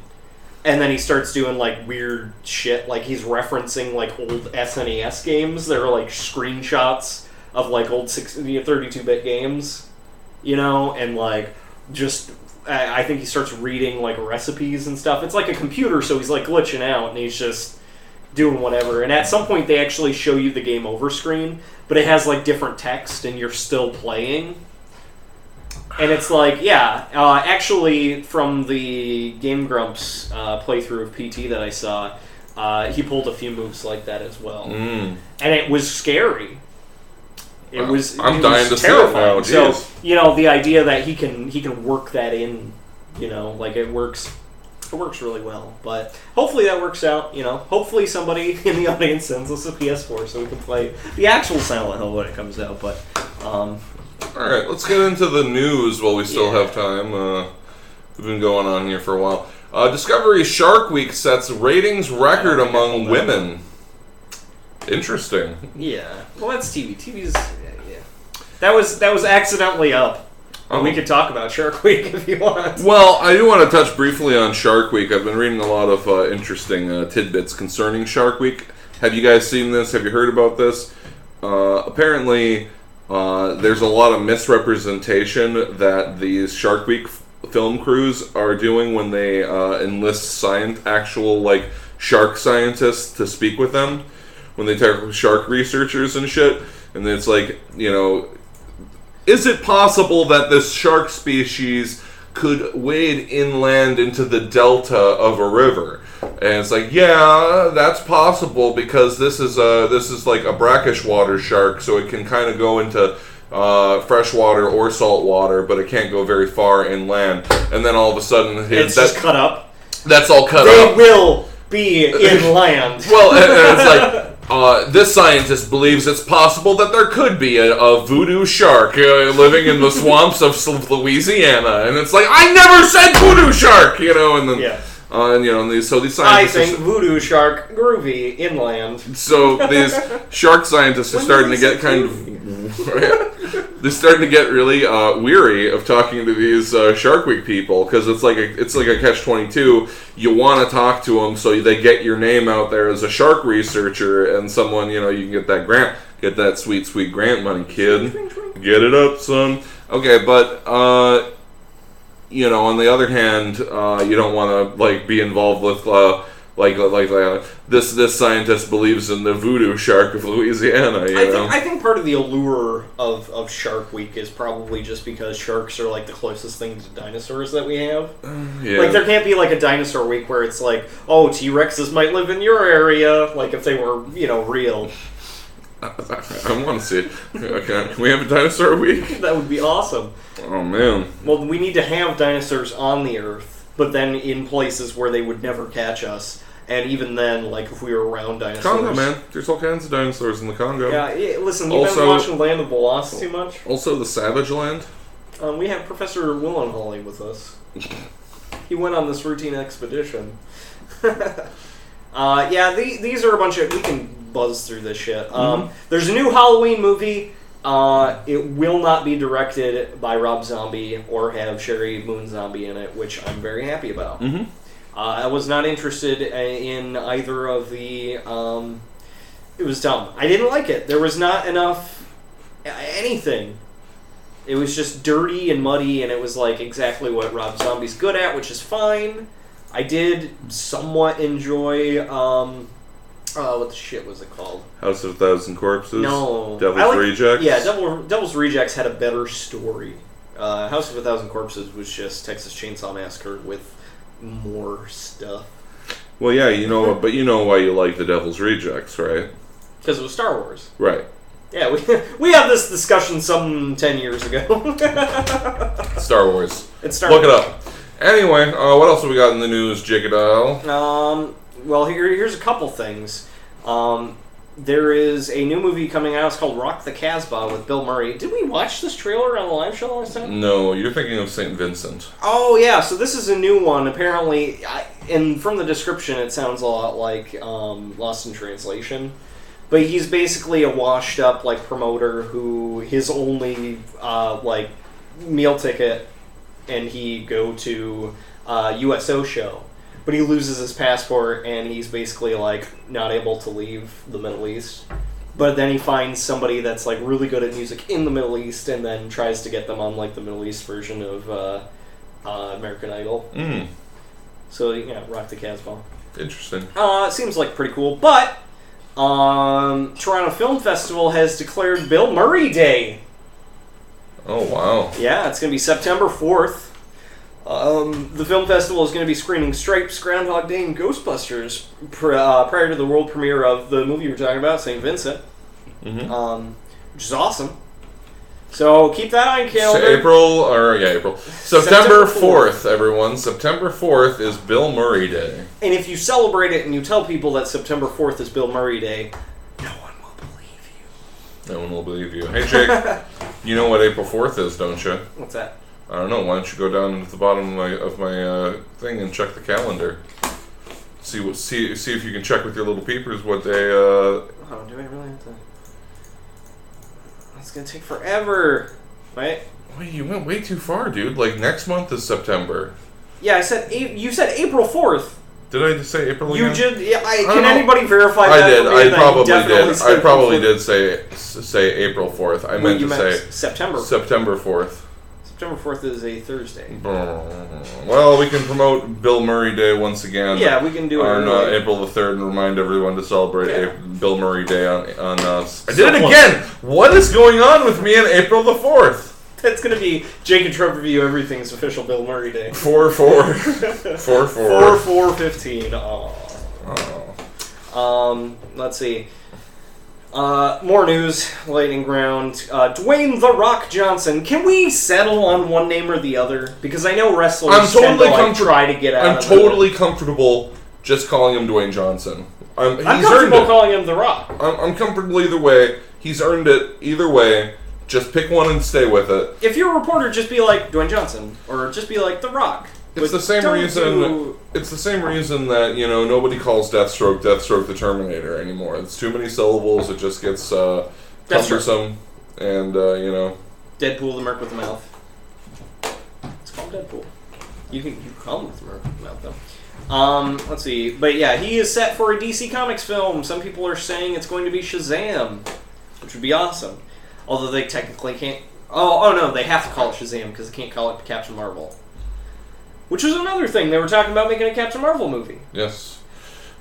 then he starts doing weird shit, he's referencing old SNES games that are screenshots of old 32-bit games, and just I think he starts reading recipes and stuff. It's a computer, so he's glitching out and he's just doing whatever, and at some point they actually show you the game over screen, but it has different text and you're still playing, and it's actually from the Game Grumps playthrough of PT that I saw, he pulled a few moves like that as well, and it was scary. I'm dying to terrifying. See it now. So the idea that he can work that in, it works. It works really well, but hopefully that works out. Hopefully somebody in the audience sends us a PS4 so we can play the actual Silent Hill when it comes out. But all right, let's get into the news while we still have time. We've been going on here for a while. Discovery Shark Week sets ratings record among women. Interesting. Yeah, well that's TV. TV's That was accidentally up. We could talk about Shark Week if you want. Well, I do want to touch briefly on Shark Week. I've been reading a lot of interesting tidbits concerning Shark Week. Have you guys seen this? Have you heard about this? Apparently, there's a lot of misrepresentation that these Shark Week film crews are doing when they enlist actual like shark scientists to speak with them. When they talk with shark researchers and shit, and it's like, is it possible that this shark species could wade inland into the delta of a river? And it's like, yeah, that's possible because this is like a brackish water shark, so it can kind of go into fresh water or salt water, but it can't go very far inland. And then all of a sudden, it's just cut up. That's all cut up. They will be inland. Well, and it's like. This scientist believes it's possible that there could be a voodoo shark living in the swamps of Louisiana, and it's like, I never said voodoo shark, and then, and these scientists. I think voodoo shark groovy inland. So these shark scientists are starting to get they're starting to get really weary of talking to these Shark Week people, because it's like a catch-22. You want to talk to them so they get your name out there as a shark researcher and someone, you can get that grant, get that sweet grant money, kid. Get it up, son. Okay, but on the other hand, you don't want to be involved with this scientist believes in the voodoo shark of Louisiana. I think part of the allure of Shark Week is probably just because sharks are the closest thing to dinosaurs that we have. Yeah. There can't be a dinosaur week where it's like, oh, T-Rexes might live in your area, if they were real. I want to see it. Can we have a dinosaur week? That would be awesome. Oh man. Well, we need to have dinosaurs on the Earth, but then in places where they would never catch us. And even then, if we were around dinosaurs... Congo, man. There's all kinds of dinosaurs in the Congo. Yeah, listen, you've been watching Land of the Lost too much? Also, the Savage Land. We have Professor Willenholly with us. He went on this routine expedition. These are a bunch of... We can buzz through this shit. There's a new Halloween movie. It will not be directed by Rob Zombie or have Sherry Moon Zombie in it, which I'm very happy about. Mm-hmm. I was not interested in either of the... it was dumb. I didn't like it. There was not enough... anything. It was just dirty and muddy, and it was exactly what Rob Zombie's good at, which is fine. I did somewhat enjoy... what the shit was it called? House of a Thousand Corpses? No. Devil's Rejects? Yeah, Devil's Rejects had a better story. House of a Thousand Corpses was just Texas Chainsaw Massacre with more stuff. Well, yeah, but you know why you like the Devil's Rejects, right? Because it was Star Wars. Right. Yeah, we had this discussion some 10 years ago. Star Wars. It's Star Look Wars. it up. Anyway, what else have we got in the news, Jigadile? Well, here's a couple things. There is a new movie coming out. It's called Rock the Casbah with Bill Murray. Did we watch this trailer on the live show last time? No, you're thinking of St. Vincent. Oh, yeah. So this is a new one. Apparently, and from the description, it sounds a lot like Lost in Translation. But he's basically a washed-up promoter who his only meal ticket, and he go to USO show. But he loses his passport, and he's basically, not able to leave the Middle East. But then he finds somebody that's, really good at music in the Middle East, and then tries to get them on, the Middle East version of American Idol. Mm. So, yeah, Rock the Casbah. Interesting. It seems pretty cool. But, Toronto Film Festival has declared Bill Murray Day. Oh, wow. Yeah, it's going to be September 4th. The film festival is going to be screening Stripes, Groundhog Day, and Ghostbusters prior to the world premiere of the movie we're talking about, St. Vincent, which is awesome. So keep that on your calendar. April. September 4th, everyone. September 4th is Bill Murray Day. And if you celebrate it and you tell people that September 4th is Bill Murray Day, no one will believe you. No one will believe you. Hey, Jake, you know what April 4th is, don't you? What's that? I don't know. Why don't you go down to the bottom of my thing and check the calendar? See if you can check with your little peepers what they. Oh, do I really have to? It's gonna take forever. Wait. Wait, you went way too far, dude. Like, next month is September. Yeah, you said April 4th. Did I just say April again? You did. Yeah, can anybody verify that? I did. I probably did. Say say April 4th. I meant to say September. September 4th. September 4th is a Thursday. Well, we can promote Bill Murray Day once again. Yeah, we can do it on April the 3rd and remind everyone to celebrate Bill Murray Day on us. I did it again! What is going on with me on April the 4th? That's going to be J&TRE Review Everything's official Bill Murray Day. 4-4. 4-4. 4-4-15. Let's see. More news, lightning round. Dwayne "The Rock" Johnson. Can we settle on one name or the other? Because I know wrestlers tend to try to get out of it. I'm totally comfortable just calling him Dwayne Johnson. I'm comfortable calling him The Rock. I'm comfortable either way. He's earned it either way. Just pick one and stay with it. If you're a reporter, just be like Dwayne Johnson, or just be like The Rock. It's the same reason. It's the same reason that nobody calls Deathstroke the Terminator anymore. It's too many syllables. It just gets cumbersome, and Deadpool, the Merc with the Mouth. It's called Deadpool. You can call him the Merc with the Mouth though. Let's see, but yeah, he is set for a DC Comics film. Some people are saying it's going to be Shazam, which would be awesome. Although they technically can't. Oh no, they have to call it Shazam because they can't call it Captain Marvel. Which was another thing. They were talking about making a Captain Marvel movie. Yes.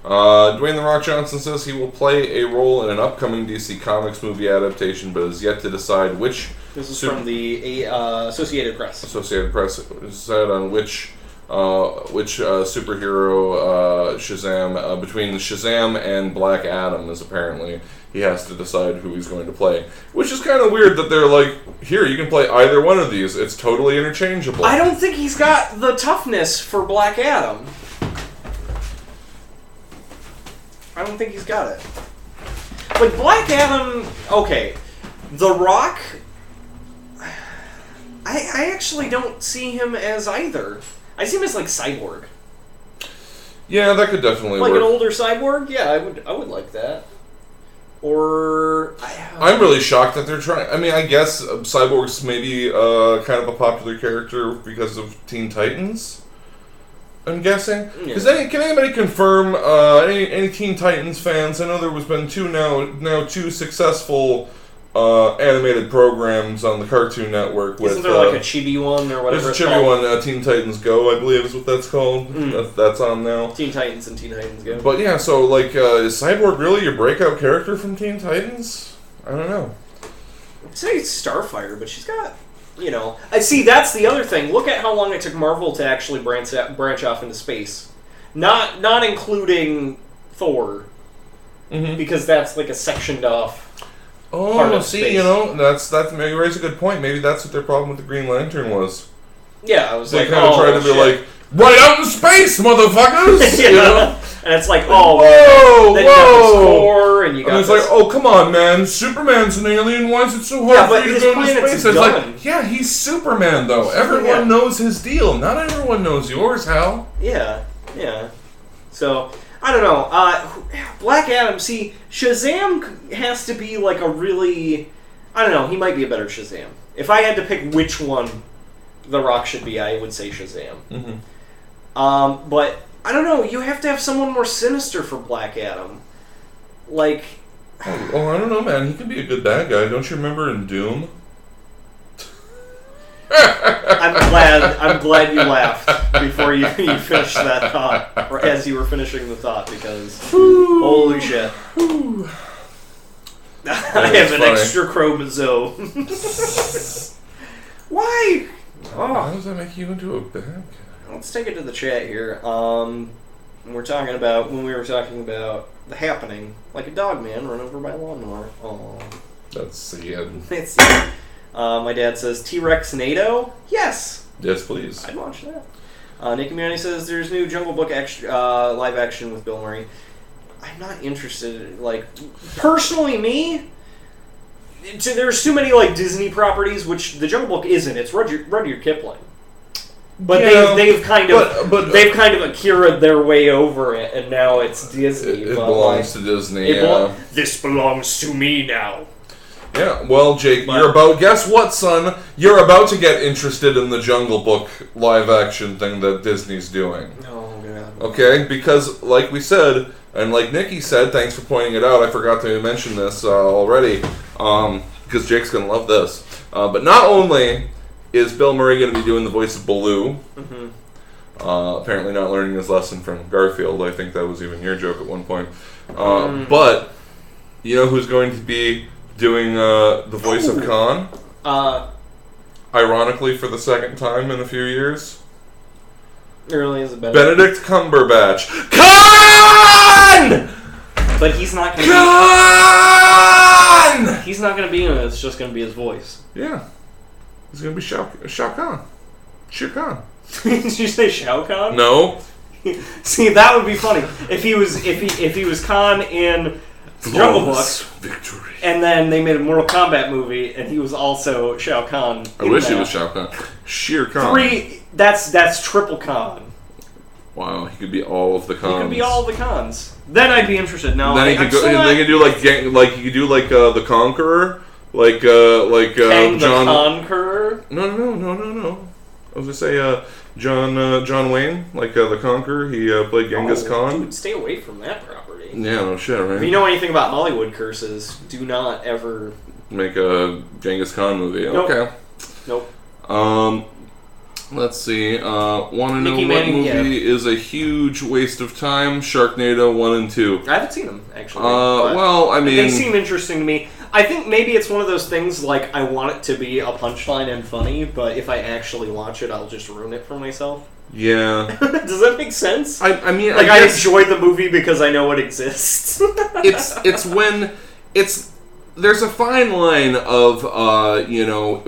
Dwayne "The Rock" Johnson says he will play a role in an upcoming DC Comics movie adaptation, but is yet to decide which... This is from the Associated Press. Associated Press said on which superhero Shazam... between Shazam and Black Adam is apparently... He has to decide who he's going to play. Which is kind of weird that they're like, here, you can play either one of these. It's totally interchangeable. I don't think he's got the toughness for Black Adam. I don't think he's got it. Like, Black Adam... Okay. The Rock... I actually don't see him as either. I see him as, like, Cyborg. Yeah, that could definitely work. Like an older Cyborg? Yeah, I would like that. Or... I'm really shocked that they're trying... I mean, I guess Cyborg's maybe kind of a popular character because of Teen Titans, I'm guessing. Because can anybody confirm, any Teen Titans fans? I know there was been two successful animated programs on the Cartoon Network. Isn't there like a chibi one or whatever? There's a chibi one, Teen Titans Go, I believe is what that's called. That's on now. Teen Titans and Teen Titans Go. But yeah, so like, is Cyborg really your breakout character from Teen Titans? I don't know. I'd say Starfire, but she's got, I see. That's the other thing. Look at how long it took Marvel to actually branch off into space. Not including Thor, because that's like a sectioned off. Oh, see, that's maybe you raise a good point. Maybe that's what their problem with the Green Lantern was. Yeah, I was they like, kind of tried to be like, right out in space, motherfuckers! And it's like, whoa! Then you got this Thor, and you got it's like, oh, come on, man, Superman's an alien, why is it so hard for you to go into space? It's like, yeah, he's Superman, though. Everyone knows his deal. Not everyone knows yours, Hal. Yeah. So... I don't know. Black Adam, see, Shazam has to be like a really... I don't know, he might be a better Shazam. If I had to pick which one The Rock should be, I would say Shazam. But, I don't know, you have to have someone more sinister for Black Adam. Like... Oh, I don't know, man. He could be a good bad guy. Don't you remember in Doom? I'm glad you laughed before you finished that thought, or as you were finishing the thought, because holy shit, I have an extra chromosome. Why? How does that make you into a bad guy? Let's take it to the chat here. When we were talking about The Happening, like a dog man run over by a lawnmower. Oh, that's sad. It's sad. My dad says T-Rex NATO. Yes, please. I'd watch that. Nick Miani says there's new Jungle Book live action with Bill Murray. I'm not interested. Like, personally, me, there's too many like Disney properties, which the Jungle Book isn't. It's Rudyard Kipling. But they've kind of Akira'd their way over it, and now it's Disney. It belongs to Disney. This belongs to me now. Yeah, well, Jake, guess what, son? You're about to get interested in the Jungle Book live-action thing that Disney's doing. Oh, God. Okay? Because, like we said, and like Nikki said, thanks for pointing it out, I forgot to mention this already, because Jake's going to love this. But not only is Bill Murray going to be doing the voice of Baloo, apparently not learning his lesson from Garfield, I think that was even your joke at one point, but you know who's going to be doing the voice of Khan? Ironically, for the second time in a few years. It really is a Benedict Cumberbatch. Khan! But he's not going to Khan! He's not going to be in it. It's just going to be his voice. Yeah. He's going to be Shao Kahn. Shere Khan. Did you say Shao Kahn? No. See, that would be funny. If he was Khan in Jungle Book, victory. And then they made a Mortal Kombat movie, and he was also Shao Kahn. I wish he was Shao Kahn. Shere Khan. That's triple Khan. Wow, he could be all of the Khans. He could be all of the Khans. Then I'd be interested. No, then he could do the Conqueror, like John the Conqueror. No. I was gonna say John Wayne, like the Conqueror. He played Genghis Khan. Dude, stay away from that property. Yeah, no shit, right? If you know anything about Hollywood curses, do not ever make a Genghis Khan movie. Nope. Okay. Nope. Let's see. Want to know what movie is a huge waste of time? Sharknado 1 and 2. I haven't seen them, actually. Well, I mean, they seem interesting to me. I think maybe it's one of those things, like, I want it to be a punchline and funny, but if I actually watch it, I'll just ruin it for myself. Yeah. Does that make sense? I mean, like, I enjoy the movie because I know it exists. it's when there's a fine line of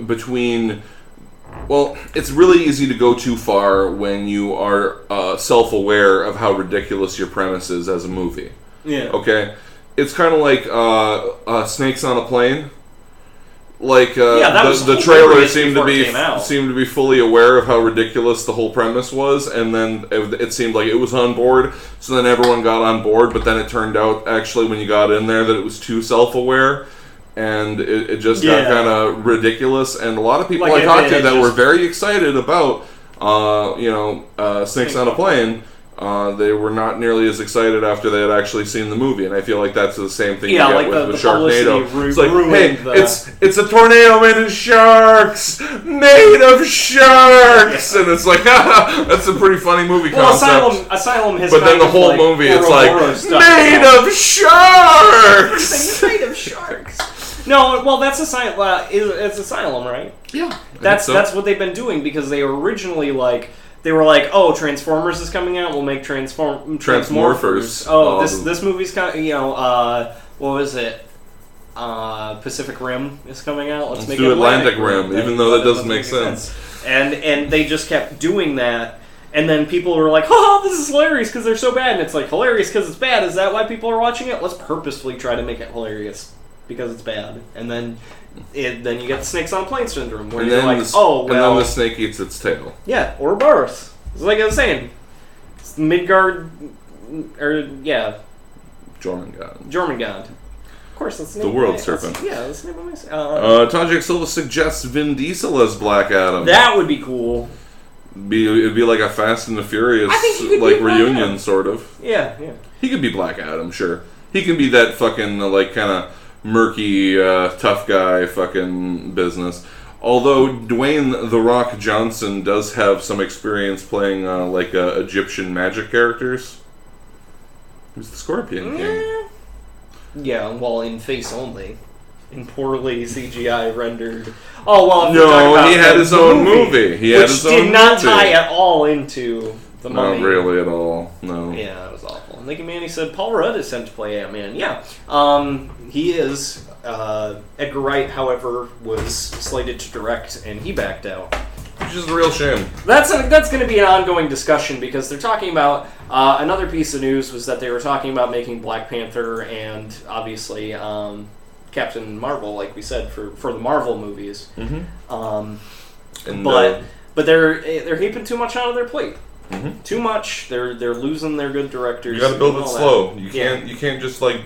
between. Well, it's really easy to go too far when you are self-aware of how ridiculous your premise is as a movie. Yeah. Okay? It's kind of like Snakes on a Plane. Like the trailer seemed to be fully aware of how ridiculous the whole premise was, and then it seemed like it was on board. So then everyone got on board, but then it turned out actually when you got in there that it was too self-aware. And it just got kind of ridiculous, and a lot of people I talked to that were very excited about, Snakes on a Plane. They were not nearly as excited after they had actually seen the movie, and I feel like that's the same thing you get with Sharknado. It's like, hey, it's a tornado made of sharks, and it's like, that's a pretty funny movie concept. Asylum has. But then the whole movie, it's like made of sharks. Made of sharks. No, well, that's Asylum. It's Asylum, right? Yeah, that's what they've been doing because they originally they were like, oh, Transformers is coming out. We'll make Transmorphers. Oh, this movie's what was it? Pacific Rim is coming out. Let's make do Atlantic Rim, even though that doesn't make sense. And they just kept doing that. And then people were like, oh, this is hilarious because they're so bad. And it's like, hilarious because it's bad. Is that why people are watching it? Let's purposefully try to make it hilarious because it's bad. And then you get the Snakes on a Plane syndrome where you're like, and then the snake eats its tail. Yeah, or both. It's like I was saying. It's Midgard, Jormungand. Of course, that's the name the world serpent. That's the name of my... Tajik Silva suggests Vin Diesel as Black Adam. That would be cool. It'd be like a Fast and the Furious reunion, sort of. Yeah. He could be Black Adam, sure. He can be that fucking, kind of murky, tough guy fucking business. Although Dwayne "The Rock" Johnson does have some experience playing, Egyptian magic characters. Who's the Scorpion King? Yeah, well, in face only. In poorly CGI rendered. Oh, well, no, he had his own movie. Which did not tie at all into the Mummy. Not really at all, no. Yeah, that was awful. Nicky Manny said Paul Rudd is sent to play Ant-Man. Yeah, he is. Edgar Wright, however, was slated to direct, and he backed out. Which is a real shame. That's going to be an ongoing discussion, because they're talking about... another piece of news was that they were talking about making Black Panther and, obviously, Captain Marvel, like we said, for the Marvel movies. Mm-hmm. But they're heaping too much onto their plate. Mm-hmm. Too much. They're losing their good directors. You got to build it slow. That. You can't just like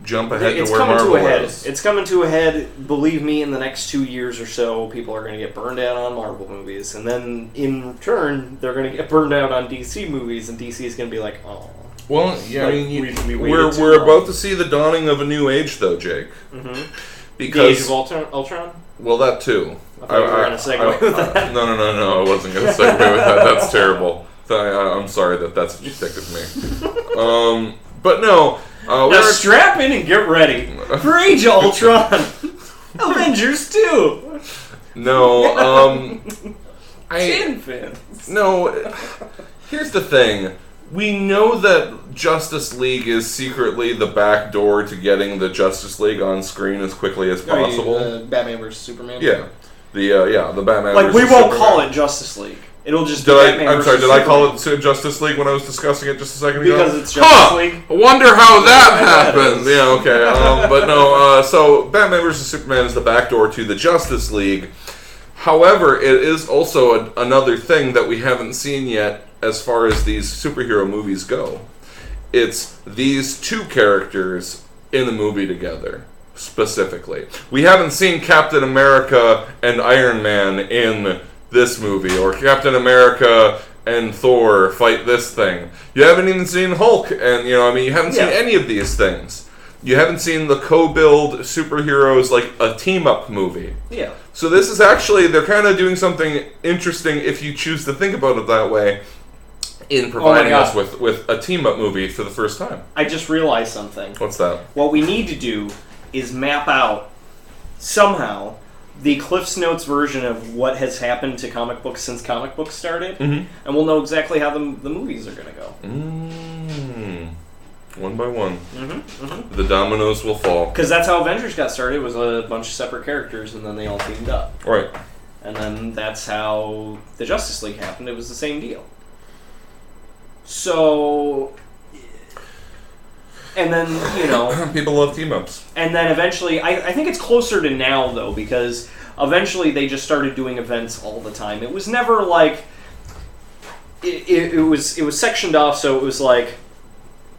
jump ahead it's to where coming Marvel to a head. is. It's coming to a head. Believe me, in the next 2 years or so, people are going to get burned out on Marvel movies, and then in turn, they're going to get burned out on DC movies, and DC is going to be like, oh. Well, yeah, we're about to see the dawning of a new age, though, Jake. Mm-hmm. Because the age of Ultron. Well, that too. I thought you were going to segue with that. No, I wasn't going to segue with that. That's terrible. I'm sorry that's what you think of me. But no. Now strap in and get ready for Age of Ultron. Avengers 2. No, Tin fans. No, here's the thing. We know that Justice League is secretly the back door to getting the Justice League on screen as quickly as possible. Batman vs Superman. Yeah, the Batman. Like versus we won't Superman. call it Justice League. It'll just be Batman I'm sorry. Did Superman. I call it Justice League when I was discussing it just a second ago? Because it's Justice League. I wonder how that happened. Yeah, okay. But no. So Batman vs Superman is the back door to the Justice League. However, it is also another thing that we haven't seen yet as far as these superhero movies go. It's these two characters in the movie together, specifically. We haven't seen Captain America and Iron Man in this movie, or Captain America and Thor fight this thing. You haven't even seen Hulk, and you haven't seen any of these things. You haven't seen the co-build superheroes like a team-up movie. Yeah. So this is actually, they're kind of doing something interesting if you choose to think about it that way, in providing us with a team-up movie for the first time. I just realized something. What's that? What we need to do is map out, somehow, the Cliff's Notes version of what has happened to comic books since comic books started, and we'll know exactly how the movies are going to go. One by one. The dominoes will fall. Because that's how Avengers got started, was a bunch of separate characters, and then they all teamed up. Right. And then that's how the Justice League happened. It was the same deal. So... And then, people love team-ups. And then eventually, I think it's closer to now, though, because eventually they just started doing events all the time. It was never like... It was sectioned off, so it was like...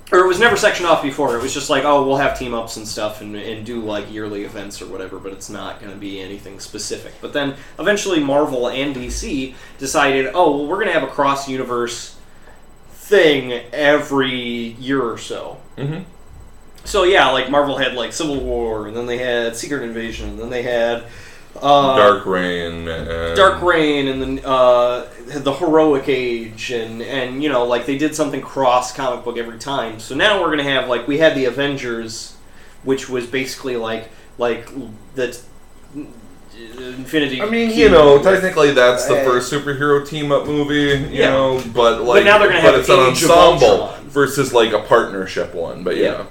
Or it was never sectioned off before. It was just like, oh, we'll have team-ups and stuff and do, like, yearly events or whatever, but it's not going to be anything specific. But then, eventually, Marvel and DC decided, oh, well, we're going to have a cross-universe thing every year or so. So, yeah, like, Marvel had, like, Civil War, and then they had Secret Invasion, and then they had... Dark Reign, and then the Heroic Age, and like they did something cross comic book every time. So now we're gonna have we had the Avengers, which was basically like the Infinity. I mean, technically that's the first superhero team up movie, you know, but now they're gonna have it's an ensemble versus like a partnership one, but yeah.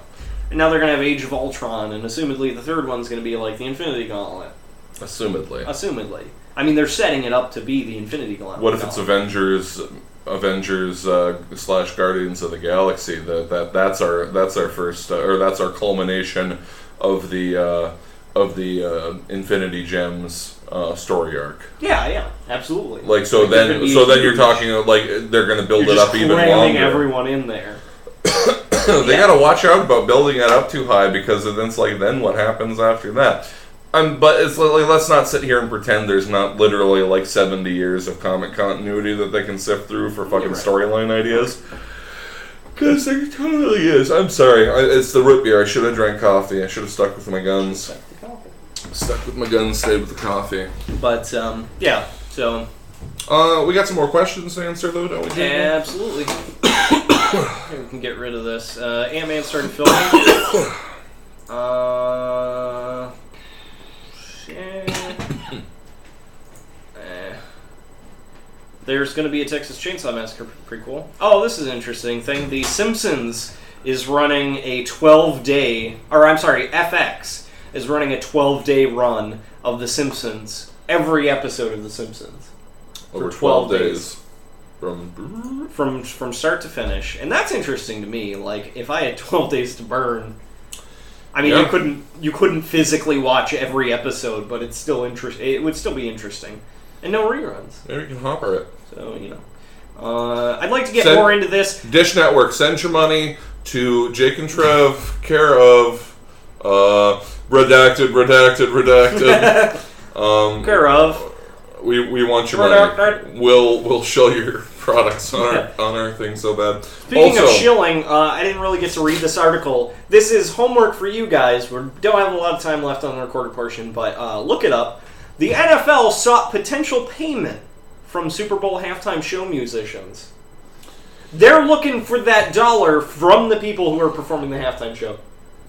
And now they're gonna have Age of Ultron, and assumedly the third one's gonna be like the Infinity Gauntlet. Assumedly. I mean, they're setting it up to be the Infinity Gauntlet. What if it's Avengers / Guardians of the Galaxy? That's our first, or that's our culmination of the Infinity Gems story arc. Yeah, absolutely. Then you're talking like they're going to build it up even longer. Everyone in there. They got to watch out about building it up too high, because then what happens after that? But it's let's not sit here and pretend there's not literally 70 years of comic continuity that they can sift through for fucking storyline ideas. Because there totally is. I'm sorry. It's the root beer. I should have drank coffee. I should have stuck with my guns. Stuck with my guns, stayed with the coffee. But, yeah, so... we got some more questions to answer, though, don't we, Jim? Absolutely. Here, we can get rid of this. Ant-Man started filming. There's going to be a Texas Chainsaw Massacre prequel. Oh, this is an interesting thing. The Simpsons is running a 12-day... FX is running a 12-day run of The Simpsons. Every episode of The Simpsons. Over 12 days. From start to finish. And that's interesting to me. If I had 12 days to burn... I mean, you couldn't physically watch every episode, but it's still it would still be interesting. And no reruns. Maybe you can hopper it. So, I'd like to get more into this. Dish Network, send your money to Jake and Trev, care of redacted. Care of. We want your money. We'll show your products on our thing so bad. Speaking of shilling, I didn't really get to read this article. This is homework for you guys. We don't have a lot of time left on the recorded portion, but look it up. The NFL sought potential payment from Super Bowl halftime show musicians. They're looking for that dollar from the people who are performing the halftime show.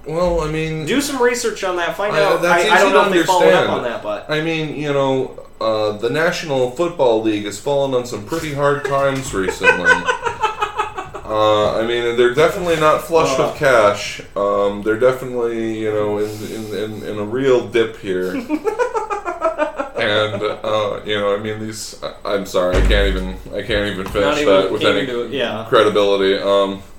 Well, I mean... Do some research on that. Find out. I don't know if they followed up on that, but... I mean, the National Football League has fallen on some pretty hard times recently. I mean, they're definitely not flush with cash. They're definitely, in a real dip here. And I mean, these. I'm sorry, I can't even finish that with any credibility.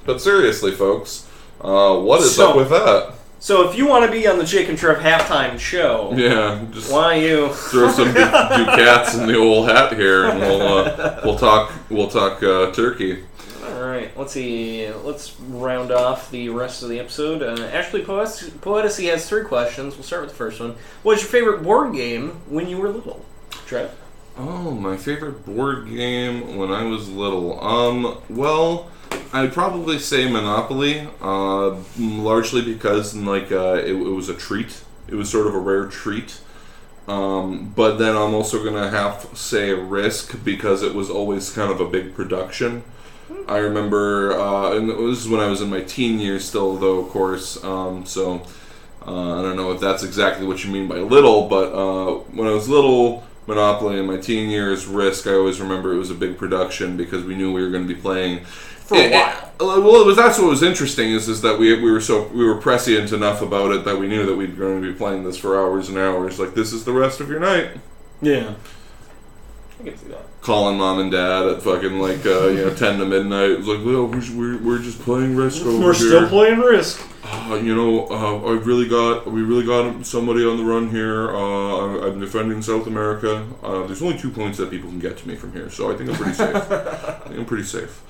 But seriously, folks, what is up with that? So if you want to be on the Jake and Trev halftime show, just why don't you throw some ducats in the old hat here, and we'll talk turkey. All right, let's see. Let's round off the rest of the episode. Ashley Poeticy has 3 questions. We'll start with the first one. What was your favorite board game when you were little, Trev? Oh, my favorite board game when I was little. Well, I'd probably say Monopoly, largely because it was a treat. It was sort of a rare treat. But then I'm also gonna have to say Risk because it was always kind of a big production. I remember, and this is when I was in my teen years still, though, of course. So I don't know if that's exactly what you mean by little, but when I was little, Monopoly, in my teen years, Risk, I always remember it was a big production because we knew we were going to be playing for a while. Well, that's what was interesting is that we were prescient enough about it that we knew that we'd going to be playing this for hours and hours. Like, this is the rest of your night. Yeah. I can see that. Calling mom and dad at fucking 10 to midnight. It was like, well, we're just playing Risk over here. We're still playing Risk. We really got somebody on the run here. I'm defending South America. There's only 2 points that people can get to me from here, so I think I'm pretty safe.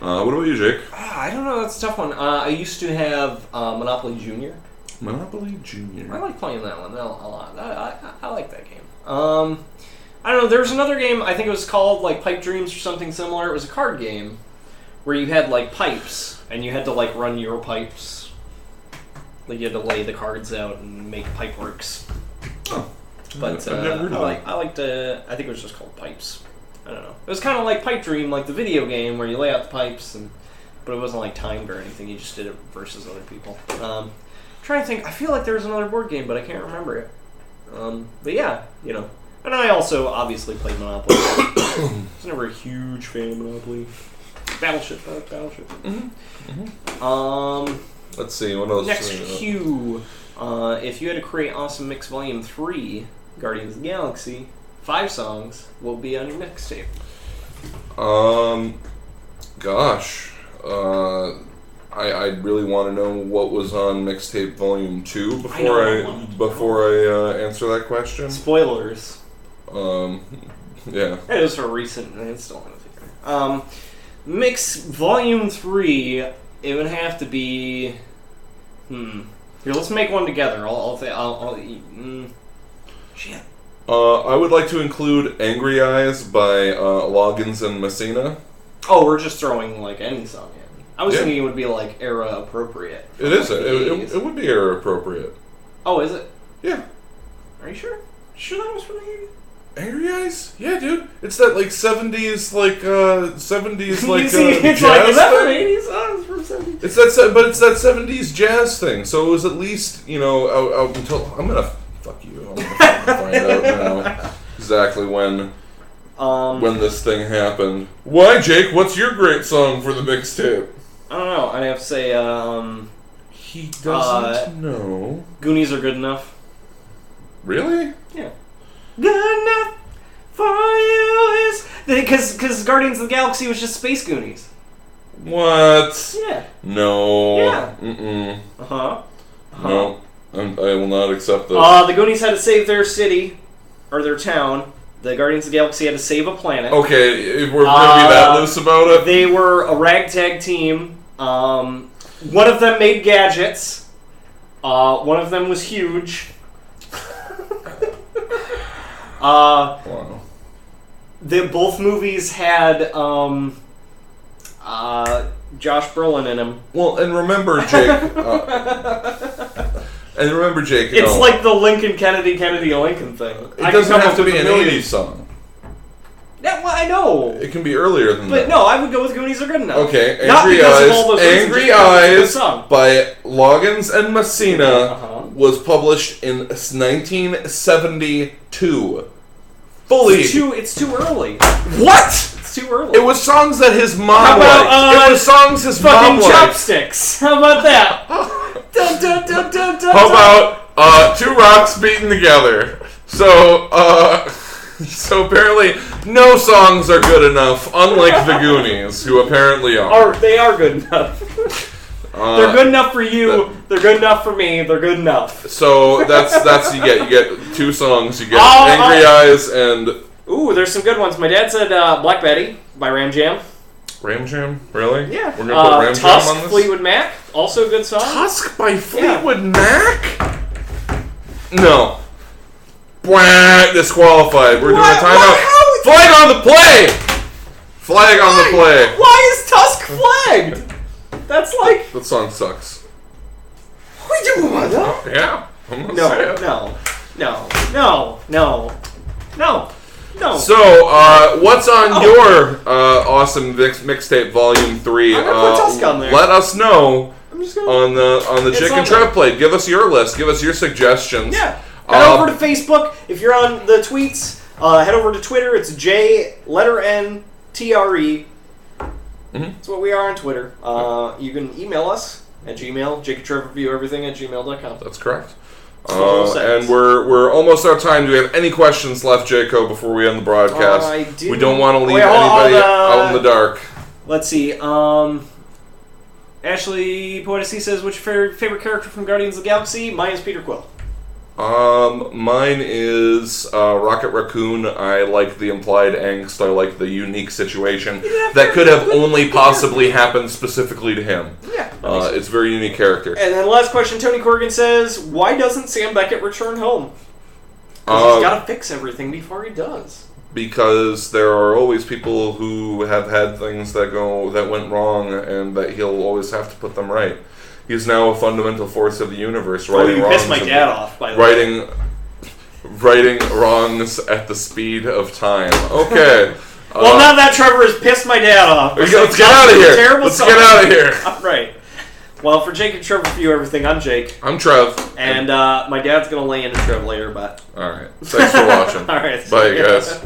What about you, Jake? I don't know. That's a tough one. I used to have Monopoly Junior. Monopoly Junior. I like playing that one a lot. I like that game. I don't know, there was another game, I think it was called, Pipe Dreams or something similar. It was a card game where you had, pipes, and you had to, run your pipes. You had to lay the cards out and make pipe works. Oh. But I've never heard of that. I liked I think it was just called Pipes. I don't know. It was kind of like Pipe Dream, like the video game where you lay out the pipes, but it wasn't, timed or anything. You just did it versus other people. Trying to think, I feel like there was another board game, but I can't remember it. But yeah, And I also obviously played Monopoly. I was never a huge fan of Monopoly. Battleship. Mm-hmm. Mm-hmm. Let's see, what else? Next cue. If you had to create Awesome Mix Volume 3, Guardians of the Galaxy, 5 songs will be on your mixtape. Gosh. I really want to know what was on mixtape volume 2 before I answer that question. Spoilers. Yeah. It was for recent, and it's still on the figure. Mix volume 3, it would have to be. Here, let's make one together. Shit. I would like to include Angry Eyes by Loggins and Messina. Oh, we're just throwing any song in. I was thinking it would be era appropriate. It is. It would be era appropriate. Oh, is it? Yeah. Are you sure? Sure that was from the 80s? Angry Eyes? Yeah, dude. It's that 70s 70s you see, it's jazz is that from thing. 80s? Oh, it's from 70s. It's that 70s jazz thing. So it was at least out until I'm gonna fuck you. I'm gonna find out now exactly when this thing happened. Why, Jake? What's your great song for the mixtape? I don't know. I'd have to say he doesn't know. Goonies Are Good Enough. Really? Yeah. Good enough for you is because Guardians of the Galaxy was just Space Goonies. What? Yeah. No. Yeah. Mm-mm. Uh-huh. No. I will not accept this. The Goonies had to save their city or their town, The Guardians of the Galaxy had to save a planet. Okay, we're going to be that loose about it? They were a ragtag team. One of them made gadgets. One of them was huge. Wow. Both movies had Josh Brolin in them. Well, and remember, Jake... It's like the Lincoln Kennedy Lincoln thing. It doesn't have to be an 80s song. Yeah, well, I know. It can be earlier than that. But no, I would go with Goonies Are Good Enough. Okay, Angry Eyes by Loggins and Messina was published in 1972. Fully. It's too early. What? It's too early. It was songs that his mom liked. It was songs his mom liked. Chopsticks. How about that? Dun, dun, dun, dun, dun, How about two rocks beaten together? So apparently no songs are good enough, unlike the Goonies, who apparently are. They are good enough. They're good enough for you. They're good enough for me. They're good enough. So that's you get. You get two songs. You get Angry Eyes and... Ooh, there's some good ones. My dad said Black Betty by Ram Jam. Ram Jam? Really? Yeah. We're going to put Ram Tusk, Jam on this? Fleetwood Mac, also a good song. Tusk by Fleetwood Mac? No. Bwah, disqualified. We're doing a timeout. Flag on the play! Flag on the play. Why is Tusk flagged? That's like... That song sucks. We do what? Yeah. I'm gonna say it. No. So, what's on your awesome mixtape volume 3? I'm gonna put Tusk on there. Let us know I'm just gonna... on the Chick and Trev plate. Give us your list. Give us your suggestions. Yeah. Head over to Facebook. If you're on the tweets, head over to Twitter. It's J&TRE. That's what we are on Twitter. You can email us at Gmail. Jake and Trev review everything at gmail.com. That's correct. And we're almost out of time. Do we have any questions left, Jaco, before we end the broadcast? I do. We don't want to leave anybody out in the dark. Let's see. Ashley Poetessy says, "What's your favorite character from Guardians of the Galaxy?" Mine is Peter Quill. Mine is Rocket Raccoon. I like the implied angst. I like the unique situation that could have only possibly happened specifically to him. Yeah. It's a very unique character. And then last question, Tony Corrigan says, "Why doesn't Sam Beckett return home?" Because he's got to fix everything before he does. Because there are always people who have had things that went wrong, and that he'll always have to put them right. He's now a fundamental force of the universe. You pissed my dad off, by the way. Righting wrongs at the speed of time. Okay. Well, now that Trevor has pissed my dad off. Let's get out of here. Let's get out of here. All right. Well, for Jake and Trevor Review Everything, I'm Jake. I'm Trev. And my dad's going to lay into Trev later, but... All right. Thanks for watching. All right. Bye, guys.